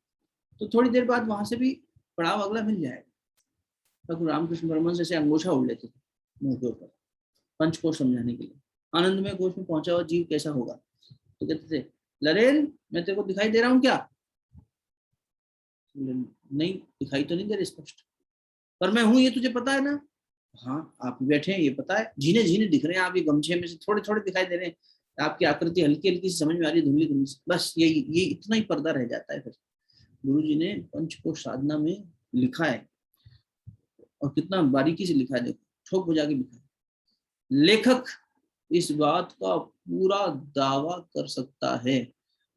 तो थोड़ी देर बाद वहां से भी पड़ाव अगला मिल जाएगा। तो रामकृष्ण परमहंस ऐसे अंगोछा उड़ लेते थे मुंह के ऊपर, पंचकोश समझाने के लिए। आनंदमय कोश में पहुंचा हुआ जीव कैसा होगा, तो कहते थे लरेन मैं तेरे को दिखाई दे रहा हूँ क्या? नहीं दिखाई तो नहीं दे रही स्पष्ट, पर मैं हूं ये तुझे पता है ना? हाँ आप बैठे हैं ये पता है, झीने झीने दिख रहे हैं आप, ये गमछे में से थोड़े थोड़े दिखाई दे रहे हैं, आपकी आकृति हल्की हल्की सी समझ में आ रही है, धुंधली धुंधली, बस यही, ये इतना ही पर्दा रह जाता है। फिर गुरु जी ने पंचकोश साधना में लिखा है, और कितना बारीकी से लिखा है, देखो ठोक बजा के लिखा है। लेखक इस बात का पूरा दावा कर सकता है,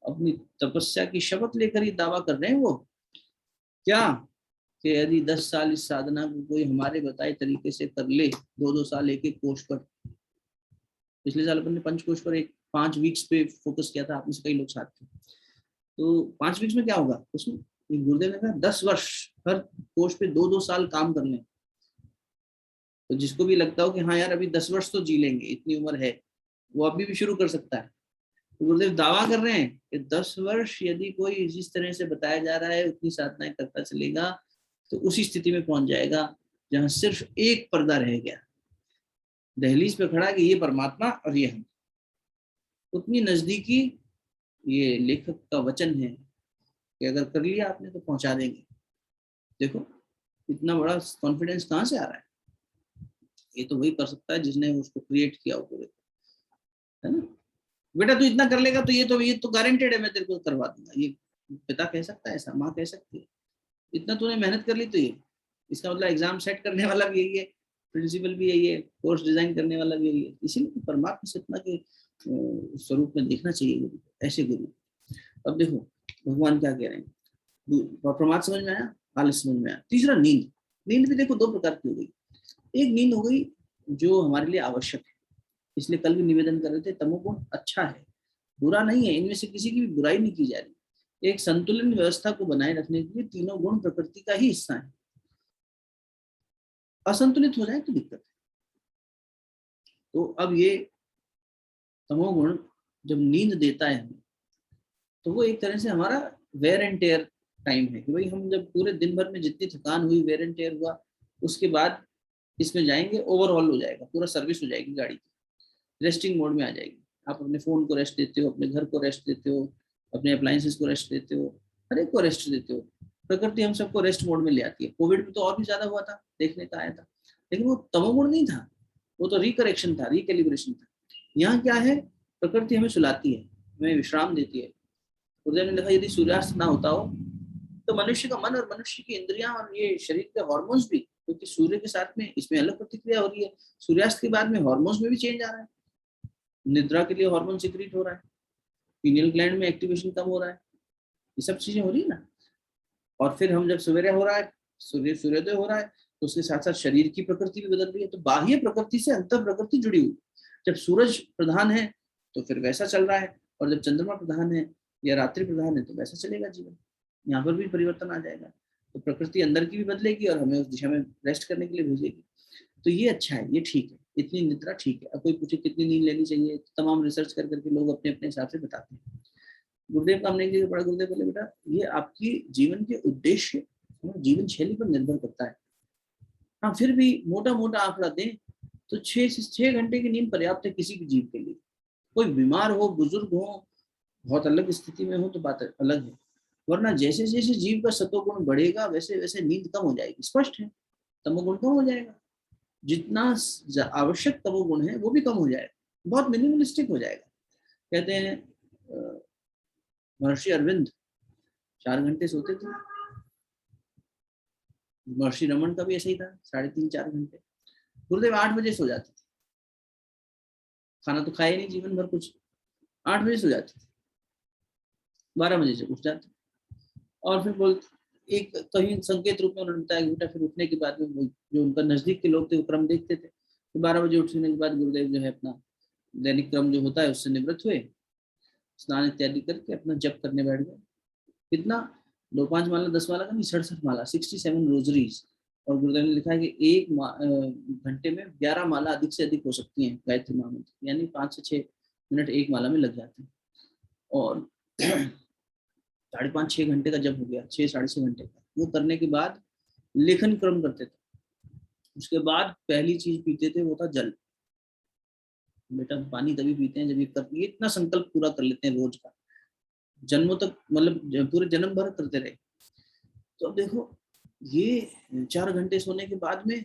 अपनी तपस्या की शपथ लेकर ही दावा कर रहे हैं वो, क्या कि यदि 10 साल इस साधना को कोई हमारे बताए तरीके से कर ले, 2-2 साल एक एक कोष पर, पिछले साल अपन ने पंचकोश पर एक 5 वीक्स पे फोकस किया था, आप में से कई लोग साथ थे। तो 5 वीक्स में क्या होगा उसमें, गुरुदेव ने कहा 10 वर्ष हर कोष पे 2-2 साल काम कर लें। तो जिसको भी लगता हो कि हाँ यार अभी 10 वर्ष तो जी लेंगे, इतनी उम्र है, वो अभी भी शुरू कर सकता है। तो गुरुदेव दावा कर रहे हैं कि 10 वर्ष यदि कोई जिस तरह से बताया जा रहा है उतनी साधनाएं करता चलेगा तो उसी स्थिति में पहुंच जाएगा जहां सिर्फ एक पर्दा रह गया, दहलीज पे खड़ा कि ये परमात्मा और ये हम। उतनी नजदीकी ये लेखक का वचन है कि अगर कर लिया आपने तो पहुंचा देंगे। देखो इतना बड़ा कॉन्फिडेंस कहाँ से आ रहा है? ये तो वही कर सकता है जिसने उसको क्रिएट किया हो, है ना? बेटा तू इतना कर लेगा तो ये तो गारंटेड है मैं तेरे को करवा दूंगा, ये पिता कह सकता है, ऐसा माँ कह सकती है। इतना तूने मेहनत कर ली तो ये, इसका मतलब एग्जाम सेट करने वाला भी यही है, प्रिंसिपल भी यही है, कोर्स डिजाइन करने वाला भी यही है। इसीलिए परमात्मा से इतना के स्वरूप में देखना चाहिए गुरु, ऐसे गुरु। अब देखो भगवान क्या कह रहे हैं, प्रमाद समझ में आया, आलस समझ में आया। तीसरा नींद। नींद भी देखो 2 प्रकार की हो गई। एक नींद हो गई जो हमारे लिए आवश्यक है, इसलिए कल भी निवेदन कर रहे थे, तमोगुण अच्छा है, बुरा नहीं है, इनमें से किसी की भी बुराई नहीं की जा रही। एक संतुलन व्यवस्था को बनाए रखने के लिए तीनों गुण प्रकृति का ही हिस्सा है। असंतुलित हो जाए तो दिक्कत है। तो अब ये तमोगुण जब नींद देता है हमें, तो वो एक तरह से हमारा वेयर एंड टेयर टाइम है कि भाई हम जब पूरे दिन भर में जितनी थकान हुई, वेयर एंड टेयर हुआ, उसके बाद इसमें जाएंगे, ओवरऑल हो जाएगा, पूरा सर्विस हो जाएगी गाड़ी की, रेस्टिंग मोड में आ जाएगी। आप अपने फोन को रेस्ट देते हो, अपने घर को रेस्ट देते हो, अपने अप्लायंसेस को रेस्ट देते हो, हर एक को रेस्ट देते हो। प्रकृति हम सबको रेस्ट मोड में ले आती है। कोविड में तो और भी ज्यादा हुआ था, देखने का आया था, लेकिन वो तमोगुण नहीं था, वो तो रिकरेक्शन था, रिकेलिब्रेशन था। यहाँ क्या है, प्रकृति हमें सुलाती है, हमें विश्राम देती है। उदय ने लिखा, यदि सूर्यास्त ना होता हो तो मनुष्य का मन और मनुष्य की इंद्रियां और ये शरीर के हार्मोन्स भी, क्योंकि सूर्य के साथ में इसमें अलग प्रतिक्रिया हो रही है, सूर्यास्त के बाद में हार्मोन्स में भी चेंज आ रहा है। निद्रा के लिए हार्मोन सिक्रीट हो रहा है, पीनियल ग्लैंड में एक्टिवेशन कम हो रहा है, ये सब चीजें हो रही है ना। और फिर हम जब सवेरे हो रहा है, सूर्योदय हो रहा है, तो उसके साथ साथ शरीर की प्रकृति भी बदल रही है। तो बाह्य प्रकृति से अंतर प्रकृति जुड़ी हुई। जब सूरज प्रधान है तो फिर वैसा चल रहा है, और जब चंद्रमा प्रधान है या रात्रि प्रधान है तो वैसा चलेगा जीवन। यहाँ पर भी परिवर्तन आ जाएगा। तो प्रकृति अंदर की भी बदलेगी और हमें उस दिशा में रेस्ट करने के लिए भेजेगी। तो ये अच्छा है, ये ठीक है, इतनी निद्रा ठीक है। अब कोई पूछे कितनी नींद लेनी चाहिए, तमाम रिसर्च कर करके लोग अपने अपने हिसाब से बताते हैं। गुरुदेव का हमने बड़ा गुरुदेव बोले, बेटा ये आपकी जीवन के उद्देश्य, जीवन शैली पर निर्भर करता है। हाँ, फिर भी मोटा मोटा आंकड़ा दें तो 6 से 6 घंटे की नींद पर्याप्त है किसी भी जीव के लिए। कोई बीमार हो, बुजुर्ग हो, बहुत अलग स्थिति में हो तो बात अलग है, वरना जैसे जैसे जीव का सतोगुण बढ़ेगा वैसे वैसे नींद कम हो जाएगी। स्पष्ट है, तमोगुण कम हो जाएगा, जितना आवश्यक तमोगुण है वो भी कम हो जाएगा, बहुत मिनिमलिस्टिक हो जाएगा। कहते हैं महर्षि अरविंद 4 घंटे सोते थे, महर्षि रमन का भी ऐसा ही था, 3.5-4 घंटे। गुरुदेव 8 बजे सो जाते थे, खाना तो खाए नहीं जीवन भर कुछ, 8 बजे सो जाते थे, 12 बजे से उठ जाते। और फिर बोल एक कहीं संकेत रूप में उन्होंने बताया कि बेटा फिर उठने के बाद में जो उनका नजदीक के लोग थे वो क्रम देखते थे। तो 12 बजे उठने के बाद गुरुदेव जो है अपना दैनिक क्रम जो होता है उससे निवृत्त हुए, स्नान इत्यादि करके अपना जप करने बैठ गए। कितना, 2-5 माला 10 माला का नहीं, 67 माला, 67 रोजरीज। और गुरुदेव ने लिखा है कि एक घंटे में 11 माला अधिक से अधिक हो सकती हैं गायत्री महामंत्र, यानी 5 से 6 मिनट एक माला में लग जाते हैं। और 5.5-6 घंटे का जब हो गया, 6-6.5 घंटे का, वो करने के बाद लेखन क्रम करते थे। उसके बाद पहली चीज पीते थे वो था जल। बेटा पानी तभी पीते हैं जब ये इतना संकल्प पूरा कर लेते हैं रोज का, जन्मों तक, मतलब पूरे जन्म भर करते रहे। तो अब देखो, ये 4 घंटे सोने के बाद में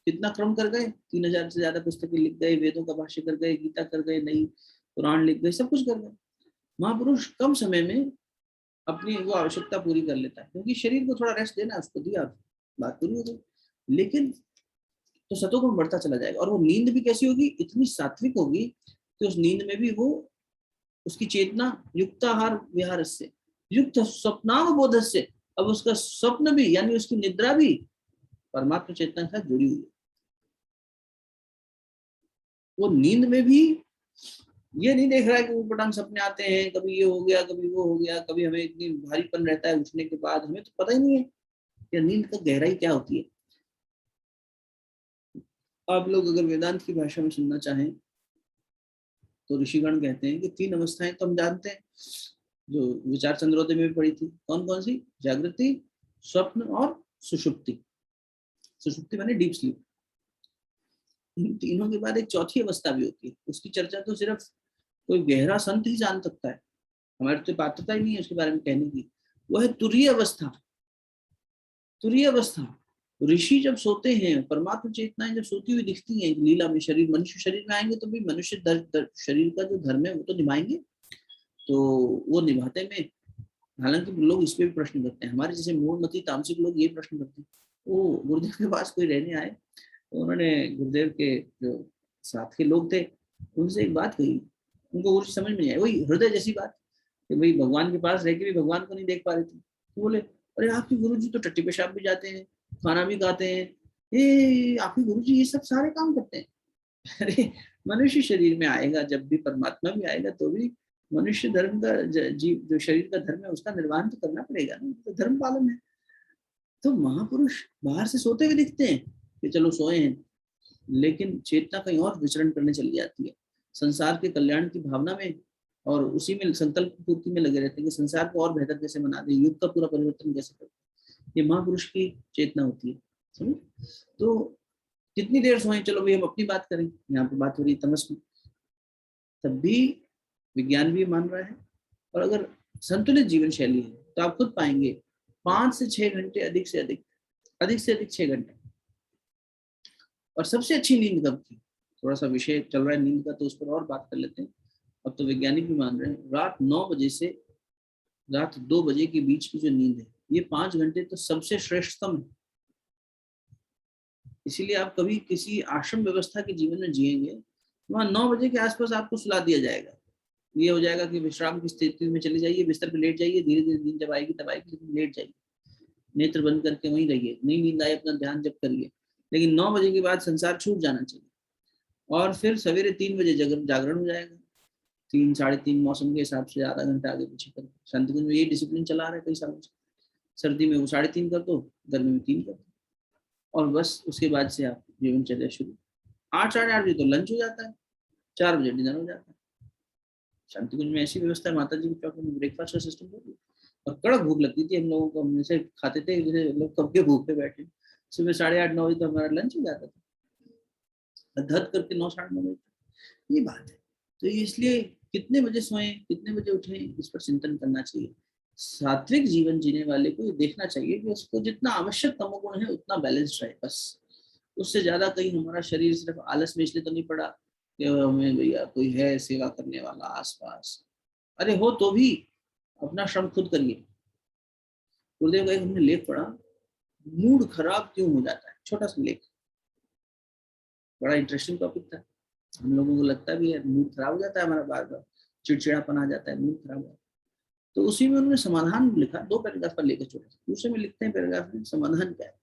कितना क्रम कर गए, 3000 से ज्यादा पुस्तकें लिख गए, वेदों का भाष्य कर गए, गीता कर गए, नई पुराण लिख गए, सब कुछ कर गए। महापुरुष कम समय में अपनी वो आवश्यकता पूरी कर लेता है, क्योंकि शरीर को थोड़ा रेस्ट देना, उसको दिया, बात पूरी हो गई। लेकिन तो सतोगुण बढ़ता चला जाएगा, और वो नींद भी कैसी होगी, इतनी सात्विक होगी कि उस नींद में भी वो, उसकी चेतना युक्ताहार विहार से युक्त स्वप्नावबोध से, अब उसका स्वप्न भी यानी उसकी निद्रा भी परमात्मा चेतना के साथ जुड़ी हुई है। वो नींद में भी ये नहीं देख रहा है कि वो पटांग सपने आते हैं, कभी ये हो गया, कभी वो हो गया, कभी हमें इतनी भारीपन रहता है उठने के बाद, हमें तो पता ही नहीं है कि नींद का गहराई क्या होती है। आप लोग अगर वेदांत की भाषा में सुनना चाहें तो ऋषिगण कहते हैं कि 3 अवस्थाएं तो हम जानते हैं, जो विचार चंद्रोदय में भी पड़ी थी। कौन कौन सी? जागृति, स्वप्न और सुषुप्ति। सुषुप्ति माने डीप स्लीप। इन तीनों के बाद एक चौथी अवस्था भी होती है, उसकी चर्चा तो सिर्फ कोई गहरा संत ही जान सकता है, हमारी तो पात्रता ही नहीं है उसके बारे में कहने की। वो है तुरीय अवस्था। तुरीय अवस्था, ऋषि जब सोते हैं, परमात्मा चेतनाएं जब सोती हुई दिखती हैं लीला में, शरीर मनुष्य शरीर में आएंगे तो भी मनुष्य शरीर का जो धर्म है वो तो निभाएंगे, तो वो निभाते में, हालांकि लोग इस पे भी प्रश्न करते हैं, हमारे जैसे मूलमती तामसिक लोग ये प्रश्न करते हैं। वो गुरुदेव के पास कोई रहने आए तो उन्होंने गुरुदेव के जो साथ के लोग थे उनसे एक बात कही, उनको कुछ समझ में नहीं आई, वही हृदय जैसी बात कि भाई भगवान के पास रह के भी भगवान को नहीं देख पा रहे थे। तो बोले, अरे आपके गुरु जी तो टट्टी पेशाब भी जाते हैं, खाना भी खाते हैं, ये आपके गुरु जी ये सब सारे काम करते हैं। अरे मनुष्य शरीर में आएगा, जब भी परमात्मा भी आएगा तो भी मनुष्य धर्म का जीव जो शरीर का धर्म है उसका निर्वहन तो करना पड़ेगा ना, तो धर्म पालन है। तो महापुरुष बाहर से सोते हुए दिखते हैं कि चलो सोए हैं, लेकिन चेतना कहीं और विचरण करने चली जाती है, संसार के कल्याण की भावना में और उसी में संकल्प पूर्ति में लगे रहते हैं कि संसार को और बेहतर कैसे बना दे, युग का पूरा परिवर्तन कैसे कर। ये महापुरुष की चेतना होती है, समझ। तो कितनी देर सोए, चलो भाई हम अपनी बात करें, यहाँ पे बात हो रही तमस में, तब भी विज्ञान भी मान रहा है। और अगर संतुलित जीवन शैली है तो आप खुद पाएंगे 5 से 6 घंटे, अधिक से अधिक 6 घंटे। और सबसे अच्छी नींद कब की, थोड़ा सा विषय चल रहा है नींद का तो उस पर और बात कर लेते हैं। अब तो वैज्ञानिक भी मान रहे हैं रात 9 बजे से रात 2 बजे के बीच की जो नींद है, ये 5 घंटे तो सबसे श्रेष्ठतम है। इसीलिए आप कभी किसी आश्रम व्यवस्था के जीवन में जिएंगे, वहां 9 बजे के आसपास आपको सुला दिया जाएगा। ये हो जाएगा कि विश्राम की स्थिति में चले जाइए, बिस्तर पे लेट जाइए, धीरे धीरे नींद जब आएगी तब आएगी, लेकिन लेट जाइए, नेत्र बंद करके वहीं रहिए, नहीं नींद आए अपना ध्यान जप करिए। लेकिन 9 बजे के बाद संसार छूट जाना चाहिए, और फिर सवेरे 3 बजे जागरण हो जाएगा। 3 साढ़े 3 मौसम के हिसाब से आधा घंटा आगे पीछे कर, शांतिकुंज में ये डिसिप्लिन चला रहा है कई सालों से। सर्दी में वो 3:30 कर दो, गर्मी में 3 कर दो, और बस उसके बाद से आप जीवनचर्या शुरू। 8 साढ़े 8 बजे तो लंच हो जाता है, 4 बजे डिनर हो जाता है। शांतिकुंज में ऐसी व्यवस्था है, माता जी के चौक में ब्रेकफास्ट का सिस्टम हो गया। और कड़क भूख लगती थी हम लोगों को, हम जैसे खाते थे जैसे लोग कब के भूख पे बैठे। सुबह 8:30-9 बजे तो हमारा लंच हो जाता था, धत करके 9 साढ़े 9 बजे। ये बात है। तो इसलिए कितने बजे सोएं, कितने बजे उठें, इस पर चिंतन करना चाहिए। सात्विक जीवन जीने वाले को ये देखना चाहिए कि उसको जितना आवश्यक तमोगुण है उतना बैलेंस्ड रहे, बस उससे ज्यादा कहीं हमारा शरीर सिर्फ आलस में इसलिए तो नहीं पड़ा कि हमें भैया कोई है सेवा करने वाला आसपास। अरे हो तो भी अपना श्रम खुद करिए। गुरुदेव का एक हमने लेख पढ़ा, मूड खराब क्यों हो जाता है, छोटा सा लेख, बड़ा इंटरेस्टिंग टॉपिक था। हम लोगों को लगता भी है मूड खराब हो जाता है हमारा, बार बार चिड़चिड़ापन आ जाता है, मूड खराब हो जाता है। तो उसी में उन्होंने समाधान लिखा, 2 पैराग्राफ पर लेकर छोटा सा। दूसरे में लिखते हैं पैराग्राफ में समाधान क्या है।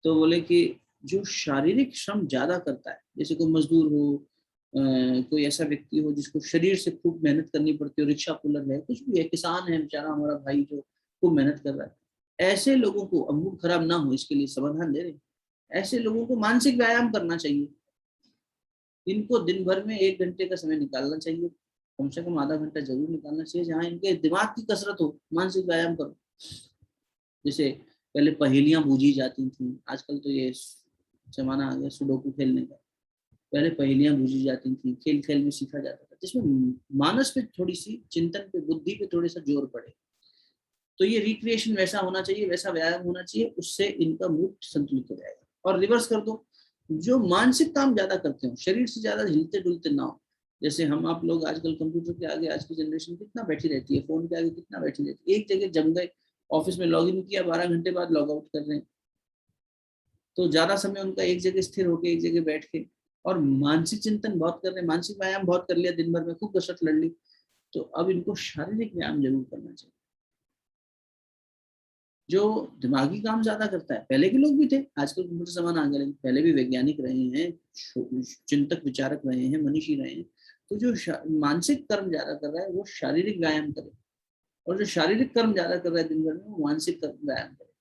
तो बोले कि जो शारीरिक श्रम ज्यादा करता है, जैसे कोई मजदूर हो, कोई ऐसा व्यक्ति हो जिसको शरीर से खूब मेहनत करनी पड़ती है, रिक्शा पुलर है, कुछ भी है, किसान है बेचारा हमारा भाई जो खूब मेहनत कर रहा है, ऐसे लोगों को, अब मूड खराब ना हो इसके लिए समाधान दे रहे, ऐसे लोगों को मानसिक व्यायाम करना चाहिए। इनको दिन भर में 1 घंटे का समय निकालना चाहिए, कम से कम आधा घंटा जरूर निकालना चाहिए, जहाँ इनके दिमाग की कसरत हो, मानसिक व्यायाम करो। जैसे पहले पहेलियां बूझी जाती थी, आजकल तो ये जमाना आ गया सुडोकू खेलने का। पहले पहेलियां बूझी जाती थी, खेल खेल में सीखा जाता था, जिसमें मानस पे थोड़ी सी, चिंतन पे, बुद्धि पे थोड़ा सा जोर पड़े। तो ये रिक्रिएशन वैसा होना चाहिए, वैसा व्यायाम होना चाहिए, उससे इनका मूड संतुलित हो जाएगा। और रिवर्स कर दो, जो मानसिक काम ज्यादा करते हो, शरीर से ज्यादा हिलते डुलते ना हो, जैसे हम आप लोग आजकल कंप्यूटर के आगे, आज की जनरेशन कितना बैठी रहती है, फोन के आगे कितना बैठी रहती है, एक जगह जम गए, ऑफिस में लॉग इन किया, 12 घंटे बाद लॉग आउट कर रहे हैं। तो ज्यादा समय उनका एक जगह स्थिर होकर, एक जगह बैठ के, और मानसिक चिंतन बहुत कर रहे हैं, मानसिक व्यायाम बहुत कर लिया दिन भर में, खूब कसरत लड़ ली, तो अब इनको शारीरिक व्यायाम जरूर करना चाहिए। जो दिमागी काम ज्यादा करता है, पहले के लोग भी थे, आजकल कंप्यूटर जमाना आ गया, लेकिन पहले भी वैज्ञानिक रहे हैं, चिंतक विचारक रहे हैं, मनीषी रहे हैं। तो जो मानसिक कर्म ज्यादा कर रहा है वो शारीरिक व्यायाम करे, और जो शारीरिक कर्म ज्यादा कर रहा है दिन भर में वो मानसिक कर्म व्यायाम करे,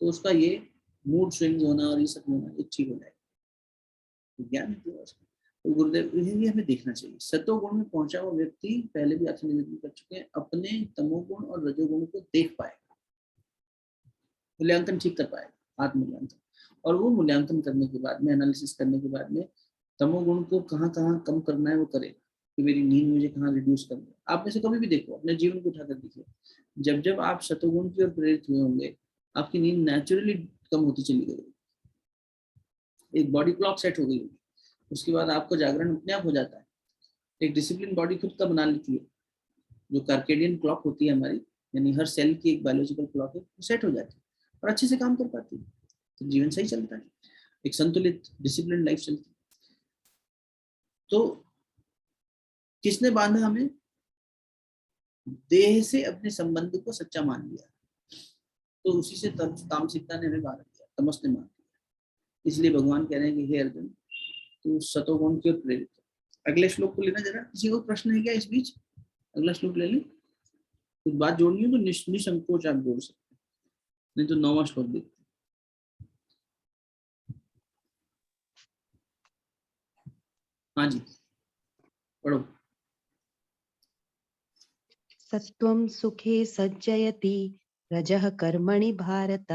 तो उसका ये मूड स्विंग होना और ये सब होना ये ठीक हो जाएगा। विज्ञान है पूरा उसका। तो गुरुदेव ये हमें देखना चाहिए, सतोगुण में पहुंचा हुआ व्यक्ति, पहले भी आपसे निवेदन कर चुके हैं, अपने तमोगुण और रजोगुण को देख पाएगा, मूल्यांकन ठीक कर पाएगा, आत्मूल्यांकन। और वो मूल्यांकन करने के बाद में, एनालिसिस करने के बाद में, तमोगुण को कहाँ कहाँ कम करना है वो करेगा, कि मेरी नींद मुझे कहाँ रिड्यूस करना है। आप में से कभी भी देखो, अपने जीवन को उठाकर देखिए, जब जब आप सतोगुण की ओर प्रेरित हुए होंगे, आपकी नींद नेचुरली कम होती चली गई, एक बॉडी क्लॉक सेट हो गई होगी, उसके बाद आपको जागरण अपने आप हो जाता है, एक डिसिप्लिन बॉडी खुद का बना लेती है, जो कार्केडियन क्लॉक होती है हमारी, यानी हर सेल की एक बायोलॉजिकल क्लॉक है, वो सेट हो जाती है और अच्छे से काम कर पाती है, तो जीवन सही चलता है, एक संतुलित डिसिप्लिन लाइफ चलती है। तो किसने बांधा हमें, देह से अपने संबंध को सच्चा मान लिया, तो उसी से तामसिकता ने हमें बांध दिया, तमस ने मान दिया। इसलिए भगवान कह रहे हैं कि हे अर्जुन, तू सतोगुण की ओर प्रेरित हो, अगले श्लोक को लेना जरा, किसी को प्रश्न है क्या इस बीच? अगला श्लोक ले लें, कुछ बात जोड़नी हो तो निसंकोच आप जोड़ सकते हैं, नहीं तो 9वां श्लोक देखते हैं। हाँ जी पढ़ो। सत्वं सुखे सज्जयति रजः कर्मणि भारत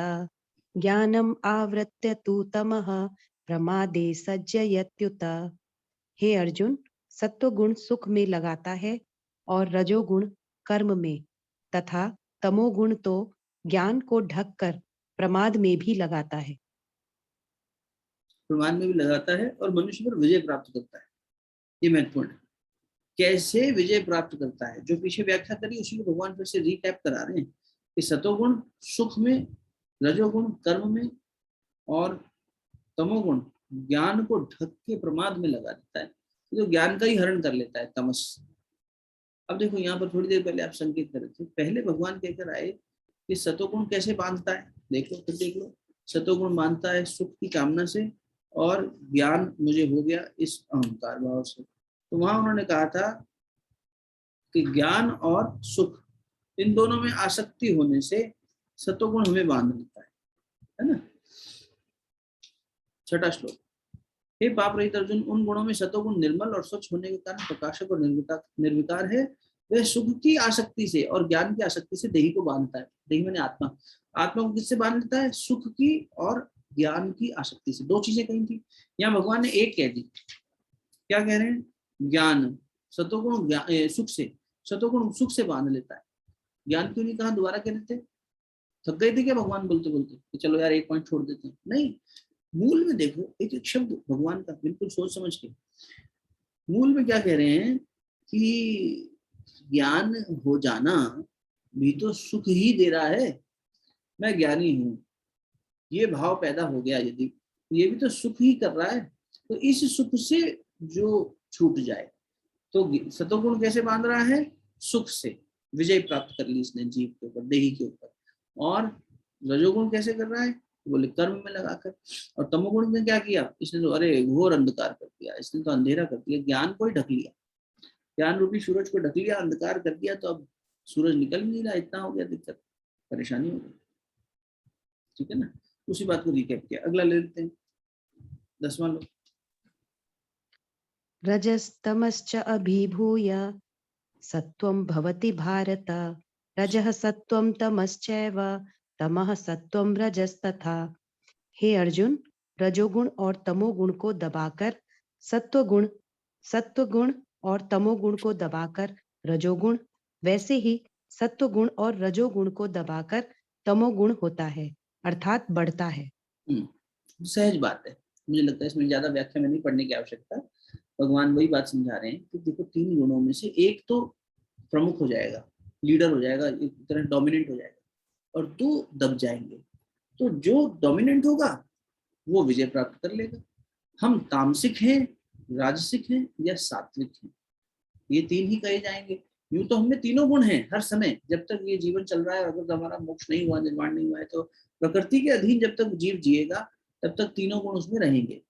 ज्ञानम आवृत्य तु तमः प्रमादे सज्जयत्युत। हे अर्जुन, सत्व गुण सुख में लगाता है और रजोगुण कर्म में तथा तमोगुण तो ज्ञान को ढककर प्रमाद में भी लगाता है। प्रमाण में भी लगाता है और मनुष्य पर विजय प्राप्त करता है। ये महत्वपूर्ण है। कैसे विजय प्राप्त करता है, जो पीछे व्याख्या करी उसी को भगवान फिर से रिकैप करा रहे हैं कि सतोगुण सुख में, रजोगुण कर्म में और तमोगुण ज्ञान को ढक के प्रमाद में लगा देता है, जो ज्ञान का ही हरण कर लेता है, तमस। अब देखो यहाँ पर थोड़ी देर पहले आप संकेत कर रहे थे, पहले भगवान कहकर आए कि सतोगुण कैसे बांधता है, देख लो फिर देख लो। सतोगुण बांधता है सुख की कामना से और ज्ञान मुझे हो गया इस अहंकार भाव से। तो वहां उन्होंने कहा था कि ज्ञान और सुख इन दोनों में आसक्ति होने से सतोगुण हमें बांध लेता है ना। 6वां श्लोक, हे पाप रहित अर्जुन, उन गुणों में सतोगुण निर्मल और स्वच्छ होने के कारण प्रकाशक और निर्विकार है। वह सुख की आसक्ति से और ज्ञान की आसक्ति से देही को बांधता है। देही मैंने आत्मा, आत्मा को किससे बांध लेता है? सुख की और ज्ञान की आसक्ति से। दो चीजें कही थी, यहाँ भगवान ने एक कह दी। क्या कह रहे हैं? ज्ञान, सतोगुण सुख से, सतोगुण सुख से बांध लेता है। ज्ञान क्यों नहीं कहा? दोबारा कह देते, थक गए थे क्या भगवान बोलते बोलते कि चलो यार एक पॉइंट छोड़ देते हैं? नहीं, मूल में देखो एक एक शब्द भगवान का बिल्कुल सोच समझ के। मूल में क्या कह रहे हैं कि ज्ञान हो जाना भी तो सुख ही दे रहा है। मैं ज्ञानी हूं, ये भाव पैदा हो गया यदि, ये भी तो सुख ही कर रहा है। तो इस सुख से जो छूट जाए, तो सतोगुण कैसे बांध रहा है? सुख से विजय प्राप्त कर ली इसने जीव के ऊपर, देही के ऊपर। और रजोगुण कैसे कर रहा है? बोले कर्म में लगाकर। और तमोगुण ने क्या किया? इसने तो अरे घोर अंधकार कर दिया, इसने तो अंधेरा कर दिया, ज्ञान को ही ढक लिया, ज्ञान रूपी सूरज को ढक लिया, अंधकार कर दिया। तो अब सूरज निकल नहीं रहा, इतना हो गया दिक्कत, परेशानी हो गई। ठीक है ना, उसी बात को रिकैप किया। अगला ले लेते हैं 10वां लोग। रजस्तमश्च अभिभूय सत्वं भवति भारत रजः सत्वं तमश्चैव तमः सत्वं रजस्तथा। हे अर्जुन, रजोगुण और तमोगुण को दबाकर सत्वगुण और तमोगुण को दबाकर रजोगुण, वैसे ही सत्वगुण और रजोगुण को दबाकर तमोगुण होता है, अर्थात बढ़ता है। सहज बात है, मुझे लगता है इसमें ज्यादा व्याख्या में नहीं पढ़ने की आवश्यकता। भगवान वही बात समझा रहे हैं कि देखो तीन गुणों में से एक तो प्रमुख हो जाएगा, लीडर हो जाएगा, एक तरह डोमिनेंट हो जाएगा, और दो दब जाएंगे। तो जो डोमिनेंट होगा वो विजय प्राप्त कर लेगा। हम तामसिक हैं, राजसिक हैं या सात्विक हैं, ये तीन ही कहे जाएंगे। यूं तो हमें तीनों गुण हैं हर समय, जब तक ये जीवन चल रहा है। अगर हमारा मोक्ष नहीं हुआ, निर्माण नहीं हुआ है, तो प्रकृति के अधीन जब तक जीव जिएगा तब तक तीनों गुण उसमें रहेंगे।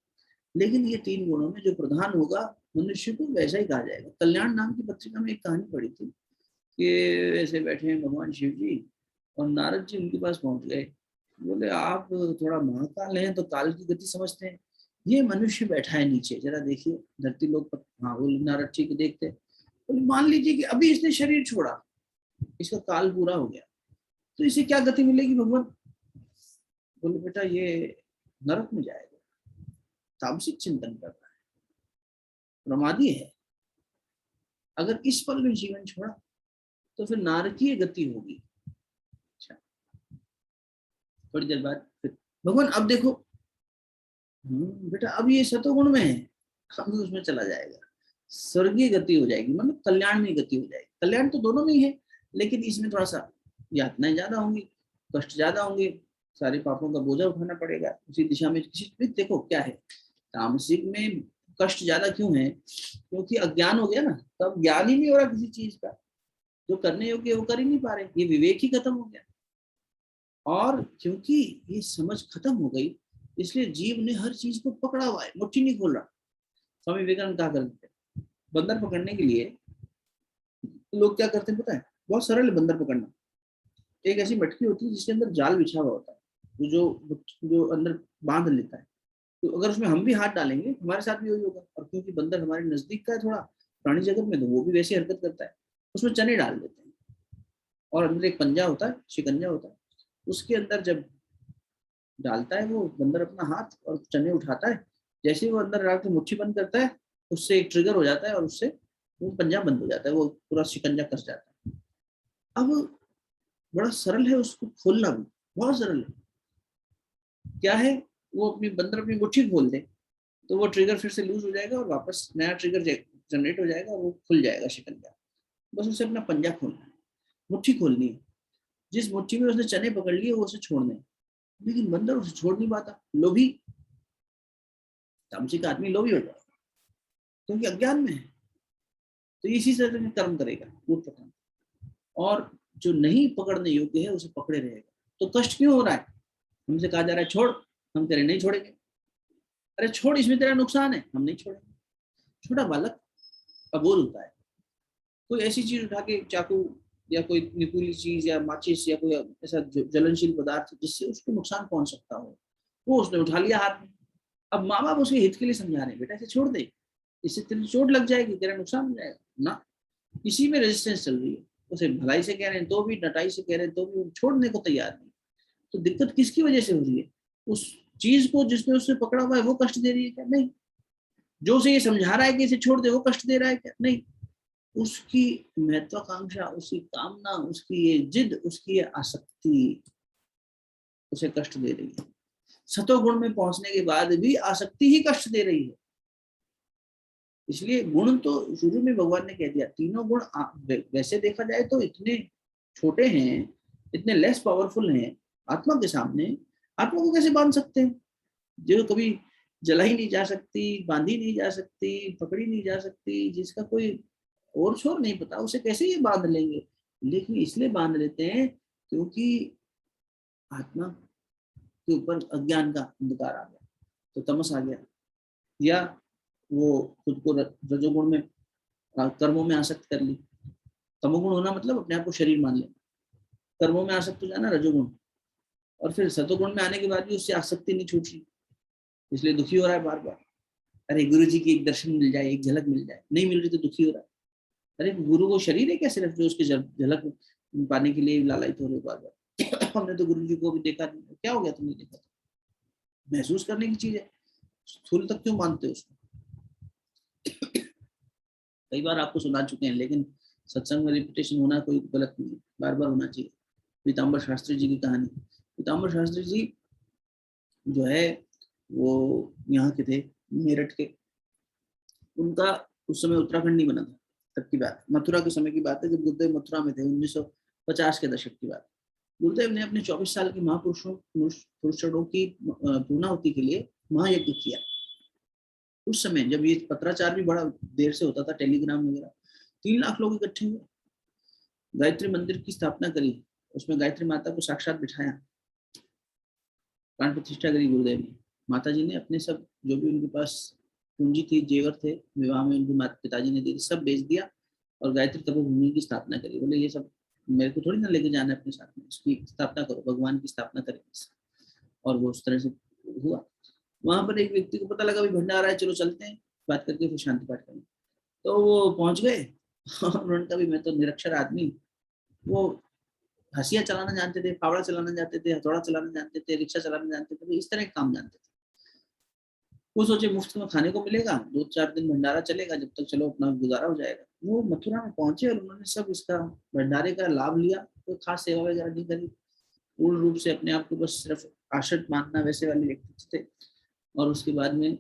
लेकिन ये तीन गुणों में जो प्रधान होगा मनुष्य को, वैसा ही कहा जाएगा। कल्याण नाम की पत्रिका में एक कहानी पढ़ी थी कि ऐसे बैठे हैं भगवान शिव जी और नारद जी उनके पास पहुंच गए। बोले आप थोड़ा महाकाल हैं तो काल की गति समझते हैं, ये मनुष्य बैठा है नीचे, जरा देखिए धरती लोग पर। हाँ, बोले नारद जी को देखते, बोले मान लीजिए कि अभी इसने शरीर छोड़ा, इसका काल पूरा हो गया, तो इसे क्या गति मिलेगी भगवान? बोले बेटा ये नरक में जाएगा, तामसिक चिंतन कर रहा है, प्रमादी है। अगर इस पल में जीवन छोड़ा तो फिर नारकीय गति होगी। अच्छा, थोड़ी देर बाद फिर भगवान अब देखो, बेटा अब ये सतोगुण में है, अब उसमें चला जाएगा, स्वर्गीय गति हो जाएगी, मतलब कल्याण में गति हो जाएगी। कल्याण तो दोनों में ही है, लेकिन इसमें थोड़ा सा यातनाएं ज्यादा होंगी, कष्ट ज्यादा होंगे, सारे पापों का बोझा उठाना पड़ेगा उसी दिशा में। किसी देखो क्या है, तामसिक में कष्ट ज्यादा क्यों है? क्योंकि अज्ञान हो गया ना, तो अब ज्ञान ही नहीं हो रहा किसी चीज का, जो करने योग्य वो कर ही नहीं पा रहे, ये विवेक ही खत्म हो गया। और क्योंकि ये समझ खत्म हो गई, इसलिए जीव ने हर चीज को पकड़ा हुआ है, मुट्ठी नहीं खोल रहा। स्वामी विवेकानंद कहा करते थे, बंदर पकड़ने के लिए लोग क्या करते हैं पता है? बहुत सरल है बंदर पकड़ना। एक ऐसी मटकी होती है जिसके अंदर जाल बिछा हुआ होता है, तो जो जो अंदर बांध लेता है। तो अगर उसमें हम भी हाथ डालेंगे हमारे साथ भी वही होगा, और क्योंकि बंदर हमारे नजदीक का है थोड़ा प्राणी जगत में, तो वो भी वैसी हरकत करता है। उसमें चने डाल देते हैं, और अंदर एक पंजा होता है, शिकंजा होता है, उसके अंदर जब डालता है वो बंदर अपना हाथ और चने उठाता है, जैसे ही वो अंदर डाल के मुट्ठी बंद करता है, उससे एक ट्रिगर हो जाता है और उससे वो पंजा बंद हो जाता है, वो पूरा शिकंजा कस जाता है। अब बड़ा सरल है उसको खोलना भी, बहुत सरल है। क्या है, वो अपनी बंदर अपनी मुट्ठी खोल दे तो वो ट्रिगर फिर से लूज हो जाएगा और वापस नया ट्रिगर जनरेट हो जाएगा और वो खुल जाएगा शिकंजा। बस उसे अपना पंजा खोलना है, मुट्ठी खोलनी है। जिस मुट्ठी में उसने चने पकड़ लिए वो उसे छोड़ने, लेकिन बंदर उसे छोड़ नहीं पाता। लोभी, तामसिक आदमी लोभी हो जाता है क्योंकि अज्ञान में है। तो इसी तरह से कर्म करेगा कूट पकड़, और जो नहीं पकड़ने योग्य है उसे पकड़े रहेगा। तो कष्ट क्यों हो रहा है? हमसे कहा जा रहा है छोड़, हम कह रहे नहीं छोड़ेंगे। अरे छोड़, इसमें तेरा नुकसान है, हम नहीं छोड़ेंगे। छोटा बालक अबोध होता है, कोई ऐसी चीज उठा के, चाकू या कोई नुकीली चीज या माचिस या कोई ऐसा ज्वलनशील पदार्थ जिससे उसको नुकसान पहुंच सकता हो, वो उसने उठा लिया हाथ में। अब माँ बाप उसके हित के लिए समझा रहे हैं, बेटा इसे छोड़ दे, इससे तेरी चोट लग जाएगी, तेरा नुकसान हो जाएगा ना। इसी में रेजिस्टेंस चल रही है। उसे भलाई से कह रहे हैं तो भी, डटाई से कह रहे हैं तो भी वो छोड़ने को तैयार नहीं। तो दिक्कत किसकी वजह से हो रही है? उस चीज को जिसने उससे पकड़ा हुआ है वो कष्ट दे रही है क्या? नहीं। जो उसे ये समझा रहा है कि इसे छोड़ दे वो कष्ट दे रहा है क्या? नहीं। उसकी महत्वाकांक्षा, उसकी कामना, उसकी ये जिद, उसकी ये आसक्ति उसे कष्ट दे रही है। सतोगुण में पहुंचने के बाद भी आसक्ति ही कष्ट दे रही है। इसलिए गुण तो शुरू में भगवान ने कह दिया, तीनों गुण वैसे देखा जाए तो इतने छोटे हैं, इतने लेस पावरफुल हैं आत्मा के सामने। आत्मा को कैसे बांध सकते हैं? जो कभी जलाई नहीं जा सकती, बांधी नहीं जा सकती, पकड़ी नहीं जा सकती, जिसका कोई और छोर नहीं पता, उसे कैसे ये बांध लेंगे? लेकिन इसलिए बांध लेते हैं क्योंकि आत्मा के ऊपर अज्ञान का अंधकार आ गया, तो तमस आ गया, या वो खुद को रजोगुण में, कर्मों में आसक्त कर ली। तमोगुण होना मतलब अपने आप को शरीर मान लेना, कर्मों में आसक्त हो जाना रजोगुण। और फिर सतोगुण में आने के बाद भी उससे आसक्ति नहीं छूट रही, इसलिए दुखी हो रहा है बार बार। अरे गुरु जी की एक दर्शन मिल जाए, एक झलक मिल जाए, नहीं मिल रही तो दुखी हो रहा है। अरे गुरु वो शरीर है क्या सिर्फ, जो उसकी झलक पाने के लिए लालायित हो रहे बार बार? हमने तो गुरु जी को भी देखा नहीं, क्या हो गया तुमने देखा? महसूस करने की चीज है, स्थूल तक क्यों मानते हो उसको? कई बार आपको सुना चुके हैं, लेकिन सत्संग में रिपीटेशन होना कोई गलत नहीं है, बार बार होना चाहिए। पीताम्बर शास्त्री जी की कहानी। पीताम्बर शास्त्री जी जो है वो यहाँ के थे, मेरठ के। उनका उस समय उत्तराखंड नहीं बना था, तब की बात, मथुरा के समय की बात है, जब गुरुदेव मथुरा में थे, 1950 के दशक की बात। गुरुदेव ने अपने 24 साल की महापुरुषों की पूर्णाहुति के लिए महायज्ञ किया। उस समय जब ये पत्राचार भी बड़ा देर से होता था, टेलीग्राम वगैरह, 3 लाख लोग इकट्ठे हुए, गायत्री मंदिर की स्थापना करी, उसमें गायत्री माता को साक्षात बिठाया, प्राण प्रतिष्ठा करी गुरुदेव ने। माता जी ने अपने सब जो भी उनके पास पूंजी थी, जेवर थे, विवाह में उनके पिताजी ने दी, सब बेच दिया और गायत्री तपोभूमि की स्थापना करी। बोले ये सब मेरे को थोड़ी ना लेके जाना है अपने साथ में, इसकी स्थापना करो, भगवान की स्थापना करेंगे। और वो उस तरह से हुआ। वहां पर एक व्यक्ति को पता लगा भी भंडारा है, चलो चलते हैं, बात करके फिर शांति पाठ करें। तो वो पहुंच गए और उनका भी, मैं तो निरक्षर आदमी, वो हंसिया चलाना जानते थे, फावड़ा चलाना जानते थे, हथौड़ा चलाना जानते थे, रिक्शा चलाना जानते थे, इस तरह के काम जानते थे। वो सोचे मुफ्त में खाने को मिलेगा, 2-4 दिन भंडारा चलेगा, जब तक चलो अपना गुजारा हो जाएगा। वो मथुरा में पहुंचे और उन्होंने सब इसका भंडारे का लाभ लिया, कोई खास सेवा वगैरह नहीं करी, पूर्ण रूप से अपने आप को बस सिर्फ आश्रित मानना, वैसे वाले व्यक्ति थे। और उसके बाद में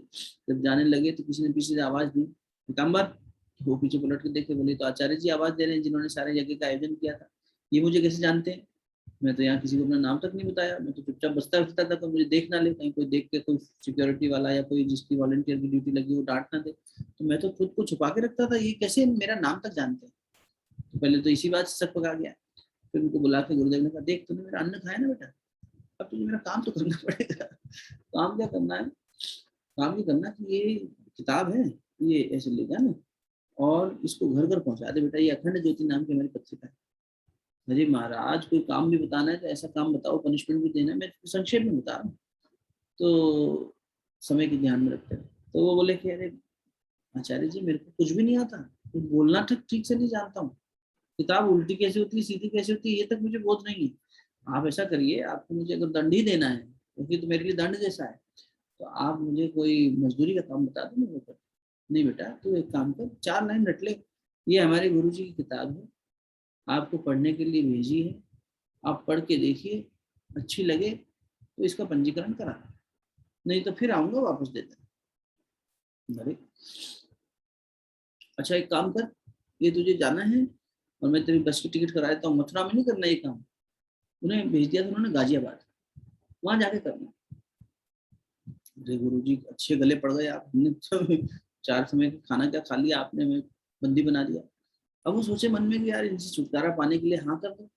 जब जाने लगे तो किसी ने पीछे से आवाज दी, पीताम्बर। वो पीछे पलट के देखे, बोले तो आचार्य जी आवाज दे रहे हैं, जिन्होंने सारे यज्ञ का आयोजन किया था। ये मुझे कैसे जानते हैं? मैं तो यहाँ किसी को अपना नाम तक नहीं बताया, मैं तो चुपचाप बसता रहता था, कोई मुझे देख ना ले, कहीं कोई देख के, कोई सिक्योरिटी वाला या कोई जिसकी वॉलंटियर की ड्यूटी लगी वो डांट ना दे। तो मैं तो खुद को छुपा के रखता था, ये कैसे मेरा नाम तक जानते हैं? तो पहले तो इसी बात से सब पका गया। फिर उनको बुला के गुरुदेव ने कहा, देख तूने मेरा अन्न खाया ना बेटा, अब तुझे मेरा काम तो करना पड़ेगा। काम क्या करना है? काम ये करना कि ये किताब है, ये ऐसे ले जाना, और इसको घर घर पहुंचा दे बेटा। ये अखंड ज्योति नाम की हमारी पत्रिका है। अरे महाराज कोई काम भी बताना है तो ऐसा काम बताओ, पनिशमेंट भी देना है, मैं संक्षेप में बता रहा हूँ, तो समय के ध्यान में रखते हैं। तो वो बोले कि अरे आचार्य जी मेरे को कुछ भी नहीं आता, कुछ बोलना तक ठीक से नहीं जानता हूँ, किताब उल्टी कैसे होती है सीधी कैसे होती है ये तक मुझे बोध नहीं है। आप ऐसा करिए, आपको मुझे अगर दंड ही देना है क्योंकि तो मेरे लिए दंड जैसा है, तो आप मुझे कोई मजदूरी का काम बता दो, मैं वो कर। नहीं बेटा तो एक काम कर, 4 लाइन रट ले, ये हमारे गुरु जी की किताब है, आपको पढ़ने के लिए भेजी है, आप पढ़ के देखिए, अच्छी लगे तो इसका पंजीकरण करा, नहीं तो फिर आऊंगा वापस दे देना। अरे अच्छा एक काम कर, ये तुझे जाना है और मैं तेरी बस की टिकट करा देता हूँ, मथुरा में नहीं करना ये काम। उन्हें भेज दिया था उन्होंने गाजियाबाद, वहां जाके करना। अरे गुरु जी अच्छे गले पड़ गए आप, हमने तो 4 समय का खाना क्या खा लिया आपने, हमें बंदी बना दिया। अब वो सोचे मन में कि यार इनसे छुटकारा पाने के लिए हाँ कर दो।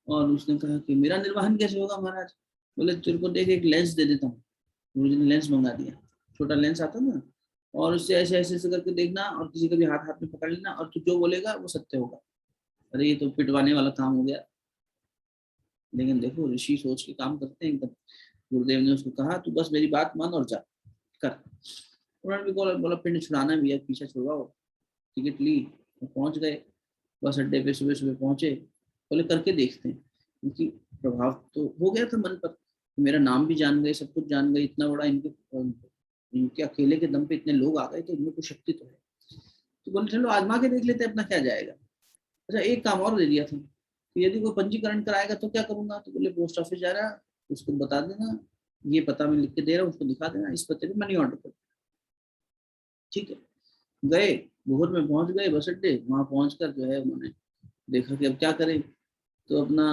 और उसने कहा कि मेरा निर्वाहन कैसे होगा महाराज। बोले तेरे को देख एक लेंस दे देता हूँ। गुरु जी ने लेंस मंगा दिया, छोटा लेंस आता ना, और उससे ऐसे ऐसे ऐसे करके देखना और किसी का भी हाथ हाथ में पकड़ लेना और तू जो बोलेगा वो सत्य होगा। अरे ये तो पिटवाने वाला काम हो गया, लेकिन देखो ऋषि सोच के काम करते हैं एकदम। गुरुदेव ने उसको कहा तू बस मेरी बात मान और जा कर। उन्होंने भी बोला बोला पिंड छुड़ाना भी है, पीछे छुड़वाओ। टिकट ली और पहुंच गए बस अड्डे पे, सुबह सुबह पहुंचे। बोले करके देखते हैं, क्योंकि प्रभाव तो हो गया था मन पर, मेरा नाम भी जान गए, सब कुछ जान गए, इतना बड़ा इनके इनके अकेले के दम पे इतने लोग आ गए तो इनमें कुछ शक्ति तो है। तो बोले चलो आजमा के देख लेते हैं अपना क्या जाएगा। अच्छा एक काम और दे दिया था कि यदि कोई पंजीकरण कराएगा तो क्या करूंगा, तो बोले पोस्ट ऑफिस जा रहा है उसको बता देना, ये पता मैं लिख के दे रहा हूँ उसको दिखा देना, इस पते पे मनी ऑर्डर कर। ठीक है, गए भोर में पहुंच गए बस अड्डे, वहां पहुंचकर जो है उन्होंने देखा कि अब क्या करें, तो अपना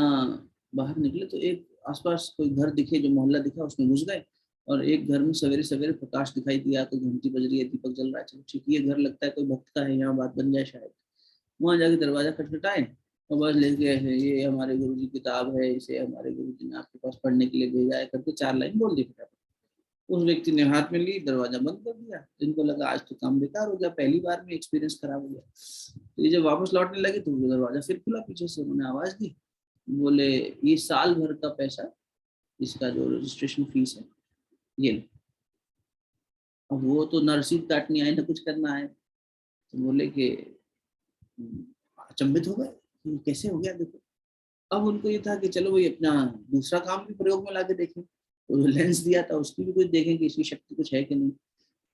बाहर निकले तो एक आसपास कोई घर दिखे, जो मोहल्ला दिखा उसमें घुस गए। और एक घर में सवेरे सवेरे प्रकाश दिखाई दिया, तो घंटी बज रही है, दीपक जल रहा है, चलो ठीक ये घर लगता है कोई भक्त का है, यहाँ बात बन जाए शायद। वहां जाके दरवाजा खटखटाए और बस लेके ऐसे ये हमारे गुरु जी किताब है, इसे हमारे गुरु जी ने आपके पास पढ़ने के लिए भेजा है करके 4 लाइन बोल दी फटाफट। उस व्यक्ति ने हाथ में ली, दरवाजा बंद कर दिया। इनको लगा आज तो काम बेकार हो गया, पहली बार में एक्सपीरियंस खराब हो गया। तो ये जब वापस लौटने लगे तो वो दरवाजा फिर खुला पीछे से, उन्होंने आवाज दी, बोले ये साल भर का पैसा, इसका जो रजिस्ट्रेशन फीस है ये लो। अब वो तो न रसीद काटनी आए ना कुछ करना है, तो बोले कि अचंभित हो गए कि कैसे हो गया देखो। अब उनको ये था कि चलो भाई अपना दूसरा काम भी प्रयोग में लाके देखें, तो जो लेंस दिया था उसकी भी कुछ देखें कि इसकी शक्ति कुछ है कि नहीं।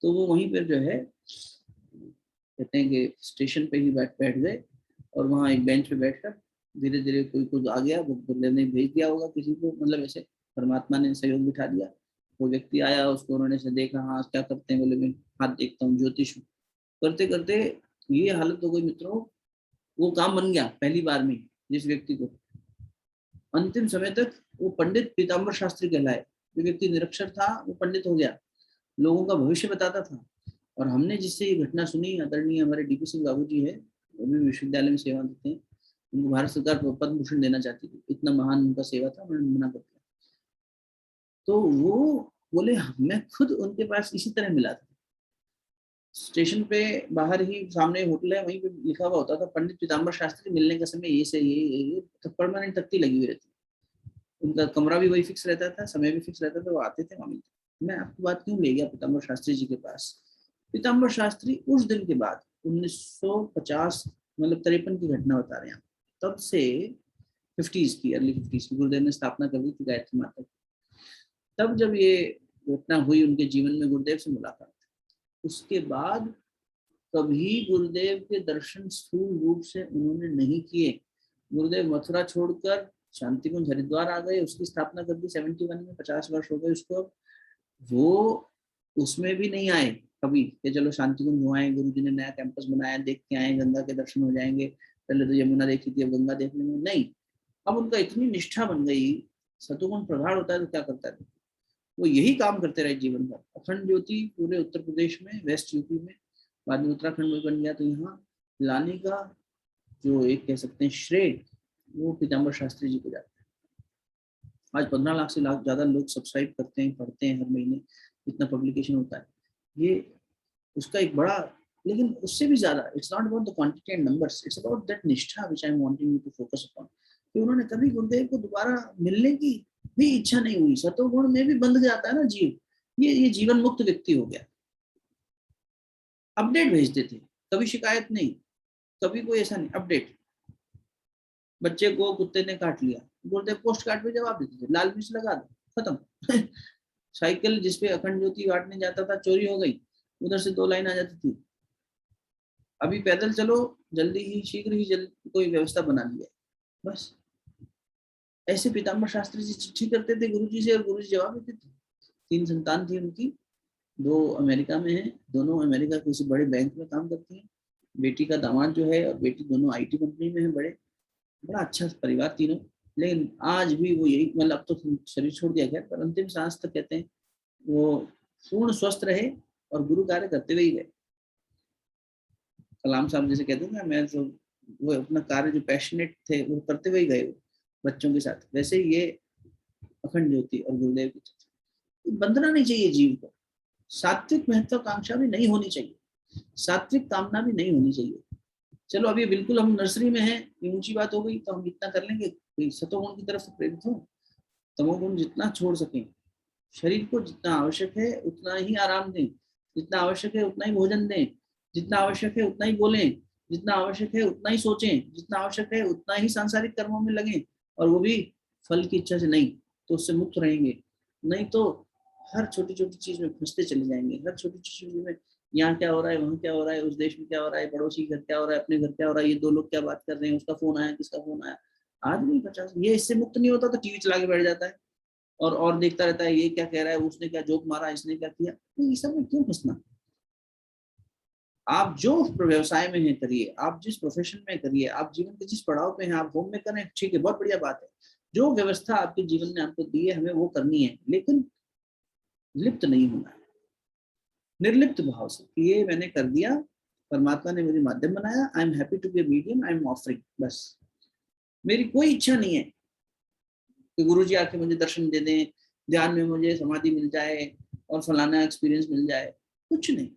तो वो वहीं पर जो है कहते हैं कि स्टेशन पे ही बैठ बैठ गए और वहाँ एक बेंच पे बैठकर धीरे धीरे कोई कुछ आ गया, वो गुरुदेव ने भेज दिया होगा किसी को, मतलब ऐसे परमात्मा ने सहयोग बिठा दिया। वो व्यक्ति आया, उसको उन्होंने से देखा, हाँ क्या करते हैं, बोले मैं हाथ देखता हूँ, ज्योतिष हूँ। करते करते ये हालत हो गई मित्रों, वो काम बन गया पहली बार में जिस व्यक्ति को। अंतिम समय तक वो पंडित पीताम्बर शास्त्री कहलाए। जो व्यक्ति निरक्षर था वो पंडित हो गया, लोगों का भविष्य बताता था। और हमने जिससे ये घटना सुनी, आदरणीय हमारे डीपी सिंह बाबू जी है, वो भी विश्वविद्यालय में सेवा देते हैं, उनको भारत सरकार पद्म भूषण देना चाहती थी, इतना महान उनका सेवा था, उन्होंने मना कर दिया। तो वो बोले मैं खुद उनके पास इसी तरह मिला था, स्टेशन पे बाहर ही सामने होटल है, वहीं पे लिखा हुआ होता था पंडित पीताम्बर शास्त्री मिलने का समय ये से ये तो परमानेंट तख्ती लगी हुई रहती। उनका कमरा भी वही फिक्स रहता था, समय भी फिक्स रहता था, वो आते थे वहां मिलते। मैं आपकी बात क्यों ले गया पीताम्बर शास्त्री जी के पास। पीताम्बर शास्त्री उस दिन के बाद 1950 मतलब 53 की घटना बता रहे हैं, तब से 50s की, अर्ली 50s की गुरुदेव ने स्थापना कर दी थी गायत्री माता की। तब जब ये घटना हुई उनके जीवन में, गुरुदेव से मुलाकात, उसके बाद कभी गुरुदेव के दर्शन स्थूल रूप से उन्होंने नहीं किए। गुरुदेव मथुरा छोड़कर शांति कुंज हरिद्वार आ गए, उसकी स्थापना कर दी 71 में, 50 वर्ष हो गए उसको। वो उसमें भी नहीं आए कभी कि चलो शांति कुंज हो आए, गुरु जी ने नया कैंपस बनाया देख के आए, गंगा के दर्शन हो जाएंगे, पहले तो यमुना देखी थी अब गंगा देख लेंगे, नहीं। अब उनका इतनी निष्ठा बन गई, सतोगुण प्रगाढ़ होता है तो क्या करता है, वो यही काम करते रहे जीवन भर। अखंड ज्योति पूरे उत्तर प्रदेश में, वेस्ट यूपी में, बाद में उत्तराखंड में बन गया, तो यहाँ लाने का जो एक कह सकते हैं श्रेय, वो पीताम्बर शास्त्री जी को जाता है। आज 15 लाख से लाख ज्यादा लोग सब्सक्राइब करते हैं, पढ़ते हैं हर महीने, इतना पब्लिकेशन होता है, ये उसका एक बड़ा लेकिन उससे भी ज्यादा it's not about the quantity and numbers, it's about that निष्ठा which I am wanting you to focus upon. कि उन्होंने कभी गुरुदेव को दोबारा मिलने की भी इच्छा नहीं हुई। सतोगुण में भी बंध जाता है ना जीव, ये जीवन मुक्त व्यक्ति हो गया। अपडेट भेजते थे, कभी शिकायत नहीं, कभी कोई ऐसा नहीं, अपडेट। बच्चे को कुत्ते ने काट लिया, गुरुदेव पोस्ट कार्ड पे जवाब देते थे, लाल मिर्च लगा दो, खत्म। साइकिल जिसपे अखंड ज्योति बांटने जाता था चोरी हो गई, उधर से 2 लाइन आ जाती थी। अभी पैदल चलो, जल्दी ही शीघ्र ही कोई व्यवस्था बना ली है, बस। ऐसे पीताम्बर शास्त्री जी चिट्ठी करते थे गुरुजी से और गुरुजी जवाब देते थे। 3 संतान थी उनकी, 2 अमेरिका में हैं, दोनों अमेरिका किसी बड़े बैंक में काम करती हैं। बेटी का दामाद जो है और बेटी दोनों आईटी कंपनी में है, बड़ा अच्छा परिवार तीनों। लेकिन आज भी वो यही, मतलब अब तो शरीर छोड़ दिया गया, पर अंतिम सांस तक कहते हैं वो पूर्ण स्वस्थ रहे और गुरु कार्य करते हुए ही गए। कलाम साहब जैसे कहते हैं ना, मैं तो वो अपना कार्य जो पैशनेट थे वो करते हुए ही गए बच्चों के साथ, वैसे ही ये अखंड ज्योति और गुरुदेव की बंधना नहीं चाहिए जीव को। सात्विक महत्वाकांक्षा भी नहीं होनी चाहिए, सात्विक कामना भी नहीं होनी चाहिए। चलो अभी बिल्कुल हम नर्सरी में हैं, ये ऊंची बात हो गई तो हम इतना कर लेंगे, सतोगुण की तरफ से प्रेरित हो, तमोगुण जितना छोड़ सकें, शरीर को जितना आवश्यक है उतना ही आराम दें, जितना आवश्यक है उतना ही भोजन दें, जितना आवश्यक है उतना ही बोलें, जितना आवश्यक है उतना ही सोचें, जितना आवश्यक है उतना ही सांसारिक कर्मों में लगें, और वो भी फल की इच्छा से नहीं, तो उससे मुक्त रहेंगे। नहीं तो हर छोटी छोटी चीज में फंसते चले जाएंगे, हर छोटी चीज में यहाँ क्या हो रहा है, वहाँ क्या हो रहा है, उस देश में क्या हो रहा है, पड़ोसी घर क्या हो रहा है, अपने घर क्या हो रहा है, ये 2 लोग क्या बात कर रहे हैं, उसका फोन आया, किसका फोन आया। आदमी 50 ये इससे मुक्त नहीं होता तो टीवी चला के बैठ जाता है और देखता रहता है, ये क्या कह रहा है, उसने क्या जोक मारा, इसने क्या किया। तो ये सब में क्यों फंसना। आप जो व्यवसाय में है करिए, आप जिस प्रोफेशन में करिए, आप जीवन के जिस पड़ाव पे हैं, आप होम में करें, ठीक है, बहुत बढ़िया बात है। जो व्यवस्था आपके जीवन ने आपको दी है हमें वो करनी है, लेकिन लिप्त नहीं होना है, निर्लिप्त भाव से कि ये मैंने कर दिया, परमात्मा ने मुझे माध्यम बनाया, I am happy to be medium, I am offering, बस। मेरी कोई इच्छा नहीं है कि गुरुजी आके मुझे दर्शन दे दें, ध्यान में मुझे समाधि मिल जाए और फलाना एक्सपीरियंस मिल जाए, कुछ नहीं।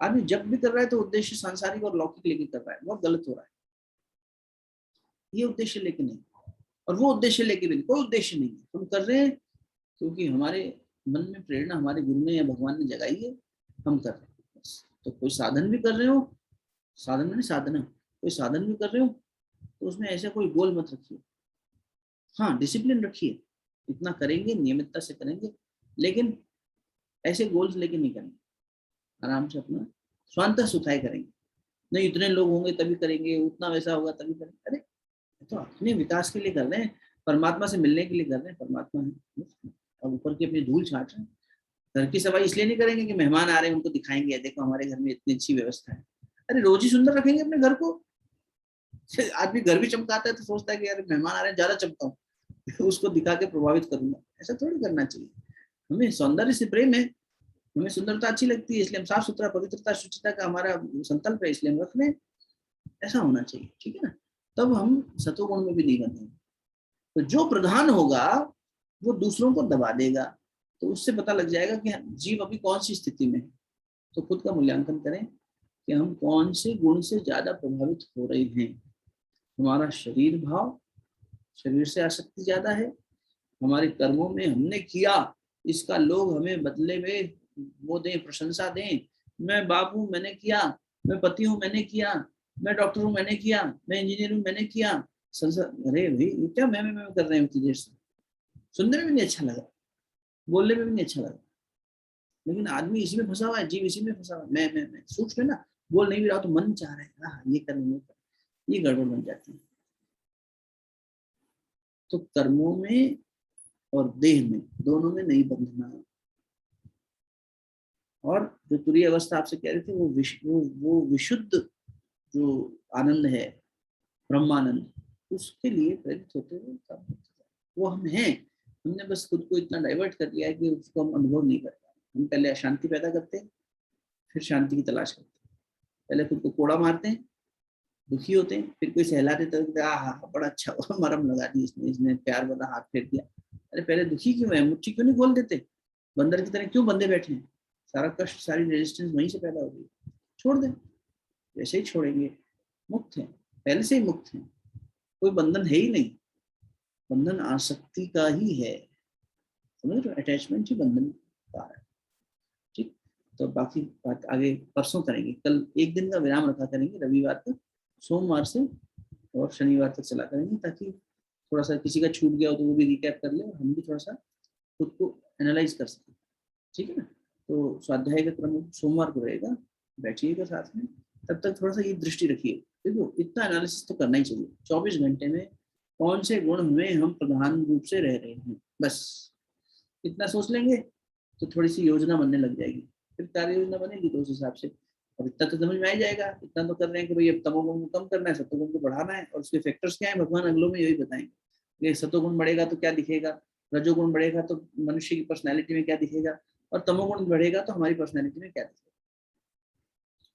आदमी जब भी कर रहा है तो उद्देश्य सांसारिक और लौकिक लेके कर रहा है, बहुत गलत हो रहा है। ये उद्देश्य लेके नहीं, और वो उद्देश्य लेके भी नहीं, कोई उद्देश्य नहीं है। हम कर रहे हैं क्योंकि हमारे मन में प्रेरणा हमारे गुरु ने या भगवान ने जगाई है, हम कर रहे हैं बस। तो कोई साधन भी कर रहे हो, साधन में साधना, कोई साधन भी कर रहे हो तो उसमें ऐसा कोई गोल मत रखिए। हाँ, डिसिप्लिन रखिए, इतना करेंगे, नियमितता से करेंगे, लेकिन ऐसे गोल्स लेके नहीं करेंगे। आराम से अपना स्वांतः सुखाए करेंगे। नहीं इतने लोग होंगे तभी करेंगे, उतना वैसा होगा तभी करेंगे। अरे तो अपने विकास के लिए कर रहे हैं, परमात्मा से मिलने के लिए कर रहे हैं, परमात्मा है और ऊपर की अपनी धूल छाट रहे हैं। घर की सफाई इसलिए नहीं करेंगे कि मेहमान आ रहे हैं उनको दिखाएंगे, देखो हमारे घर में इतनी अच्छी व्यवस्था है। अरे रोज ही सुंदर रखेंगे अपने घर को। आदमी घर भी चमकाता है तो सोचता है कि यार मेहमान आ रहे हैं, ज्यादा चमकाऊं, उसको दिखा के प्रभावित करूंगा। ऐसा थोड़ी करना चाहिए। हमें सौंदर्य से प्रेम है, हमें सुंदरता अच्छी लगती है, इसलिए हम साफ सुथरा, पवित्रता, शुचिता का हमारा संकल्प है, इसलिए हम रख रहे हैं। ऐसा होना चाहिए, ठीक है ना। तब हम सतोगुण में भी नहीं बनेंगे। तो जो प्रधान होगा वो दूसरों को दबा देगा, तो उससे पता लग जाएगा कि जीव अभी कौन सी स्थिति में है। तो खुद का मूल्यांकन करें कि हम कौन से गुण से ज्यादा प्रभावित हो रहे हैं। हमारा शरीर भाव, शरीर से आसक्ति ज्यादा है, हमारे कर्मों में हमने किया इसका लोग हमें बदले में वो दें, प्रशंसा दें। मैं बाप हूं, मैंने किया, मैं पति हूं, मैंने किया, मैं डॉक्टर हूं, मैंने किया, मैं इंजीनियर हूं, मैंने किया। अरे भाई क्या मैं कर रहे हैं उतनी देर से, सुनने में भी नहीं अच्छा लगा, बोलने में भी नहीं अच्छा लगा। लेकिन आदमी इसी में फंसा हुआ है, जीव इसी में फंसा हुआ है। मैं सूक्ष्म है ना, बोल नहीं भी रहा तो मन चाह रहा है हाँ ये कर, ये गड़बड़ बन जाती है। तो कर्मों में और देह में, दोनों में नहीं बंधना। और जो तुरीय अवस्था आपसे कह रहे थे वो विशुद्ध जो आनंद है, ब्रह्मानंद, उसके लिए प्रेरित होते हुए काम करते हैं। वो हम हैं, हमने बस खुद को इतना डाइवर्ट कर दिया है कि उसको हम अनुभव नहीं कर पाते। हम पहले अशांति पैदा करते हैं, फिर शांति की तलाश करते हैं। पहले खुद को कोड़ा मारते हैं, दुखी होते हैं, फिर कोई सहला देता है, हाँ बड़ा अच्छा हुआ, मरहम लगा दी इसने प्यार वाला हाथ फेर दिया। अरे पहले दुखी क्यों है, मुट्ठी क्यों नहीं खोल देते, बंदर की तरह क्यों बंधे बैठे हैं। सारा कष्ट, सारी रेजिस्टेंस वहीं से पैदा हो गई। छोड़ दें, जैसे ही छोड़ेंगे मुक्त हैं, पहले से ही मुक्त हैं, कोई बंधन है ही नहीं, बंधन आसक्ति का ही है, समझ रहे हो, अटैचमेंट ही बंधन का है। ठीक, तो बाकी बात आगे परसों करेंगे, कल एक दिन का विराम रखा करेंगे, रविवार तक, सोमवार से और शनिवार तक चला करेंगे, ताकि थोड़ा सा किसी का छूट गया हो तो वो भी रिकैप कर ले, हम भी थोड़ा सा खुद को एनालाइज कर सकें। ठीक है ना, तो स्वाध्याय का क्रम सोमवार को रहेगा, बैठिएगा साथ में, तब तक थोड़ा सा ये दृष्टि रखिए, देखो इतना एनालिसिस तो करना ही चाहिए, 24 घंटे में कौन से गुण में हम प्रधान रूप से रह रहे हैं, बस इतना सोच लेंगे तो थोड़ी सी योजना बनने लग जाएगी, फिर कार्य योजना बनेगी तो उस हिसाब से, और इतना तो समझ में आ ही जाएगा, इतना तो कर रहे हैं कि भाई अब तमोगुण को कम करना है, सत्वगुण को बढ़ाना है, और उसके फैक्टर्स क्या है भगवान अगलों में यही बताएंगे, ये सत्वगुण बढ़ेगा तो क्या दिखेगा, रजोगुण बढ़ेगा तो मनुष्य की पर्सनैलिटी में क्या दिखेगा, और तमोगुण बढ़ेगा तो हमारी पर्सनैलिटी में क्या दिखेगा।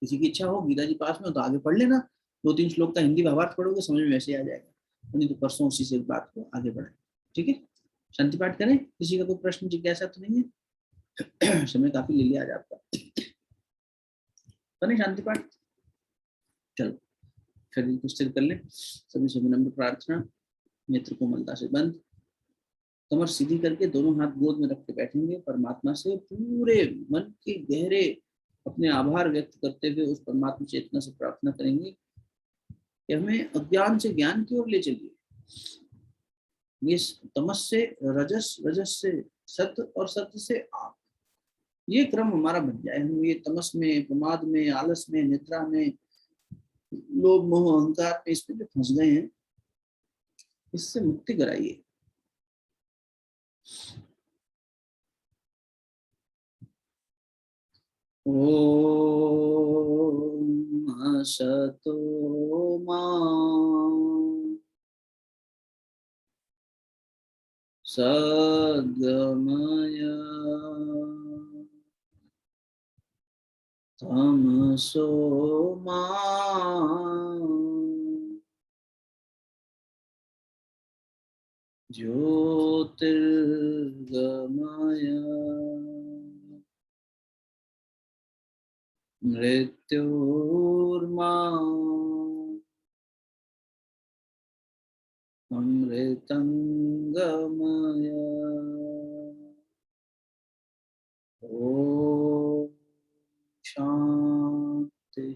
किसी की इच्छा हो गीता जी पास में तो आगे पढ़ लेना, 2-3 श्लोक का हिंदी भावार्थ पढ़ोगे समझ में वैसे आ जाएगा, नहीं तो परसों उसी से बात को आगे बढ़ाए। ठीक है, शांति पाठ करें, किसी का कोई प्रश्न जिज्ञासा तो नहीं है? समय काफी ले लिया आज आपका, करें शांति पाठ, चलो शरीर को स्थिर कर लें, सभी से विनम्र प्रार्थना, नेत्र कोमलता से बंद, कमर सीधी करके दोनों हाथ गोद में रख के बैठेंगे, परमात्मा से पूरे मन के गहरे अपने आभार व्यक्त करते हुए उस परमात्मा चेतना से प्रार्थना करेंगे कि हमें अज्ञान से ज्ञान की ओर ले चलिए, ये तमस से रजस, रजस से सत्य और सत्य से आप, ये क्रम हमारा बन जाए, हम ये तमस में, प्रमाद में, आलस में, निद्रा में, लोभ मोह अहंकार में, इसमें जो फंस गए हैं, इससे मुक्ति कराइए। ओम असतो मा सद्गमय तमसो मा ज्योतिर्गमय मृत्योर्मा अमृतंगमय। ओम शांति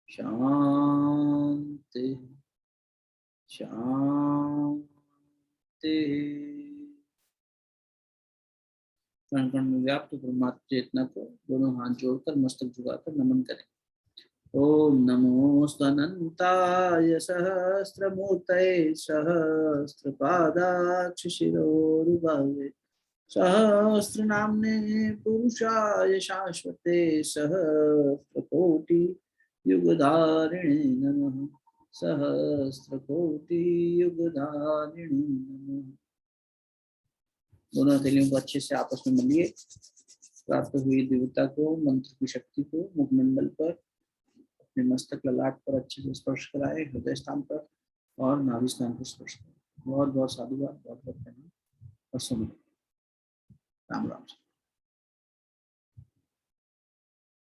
शांति शांति। कण कण में व्याप्त परमात्मा चेतना को दोनों हाथ जोड़कर मस्तक झुकाकर नमन करें। ओम नमोस्तनंताय सहस्रमूर्तये सहस्रपादाक्ष शिरोरुबाहुवे सहस्रनाम्ने पुरुषाय शाश्वते सहस्रकोटि युगधारिणे नमः सहस्रकोटि युगधारिणे नमः। दोनों हथेलियों को अच्छे से आपस में मलिए, प्राप्त हुई दिव्यता को, मंत्र की शक्ति को मुखमंडल पर, अपने मस्तक ललाट पर अच्छे से स्पर्श कराए, हृदय स्थान पर और नाभि स्थान पर स्पर्श कराए। बहुत बहुत साधुवाद, बहुत बहुत धन्यवाद और सुनो। राम राम।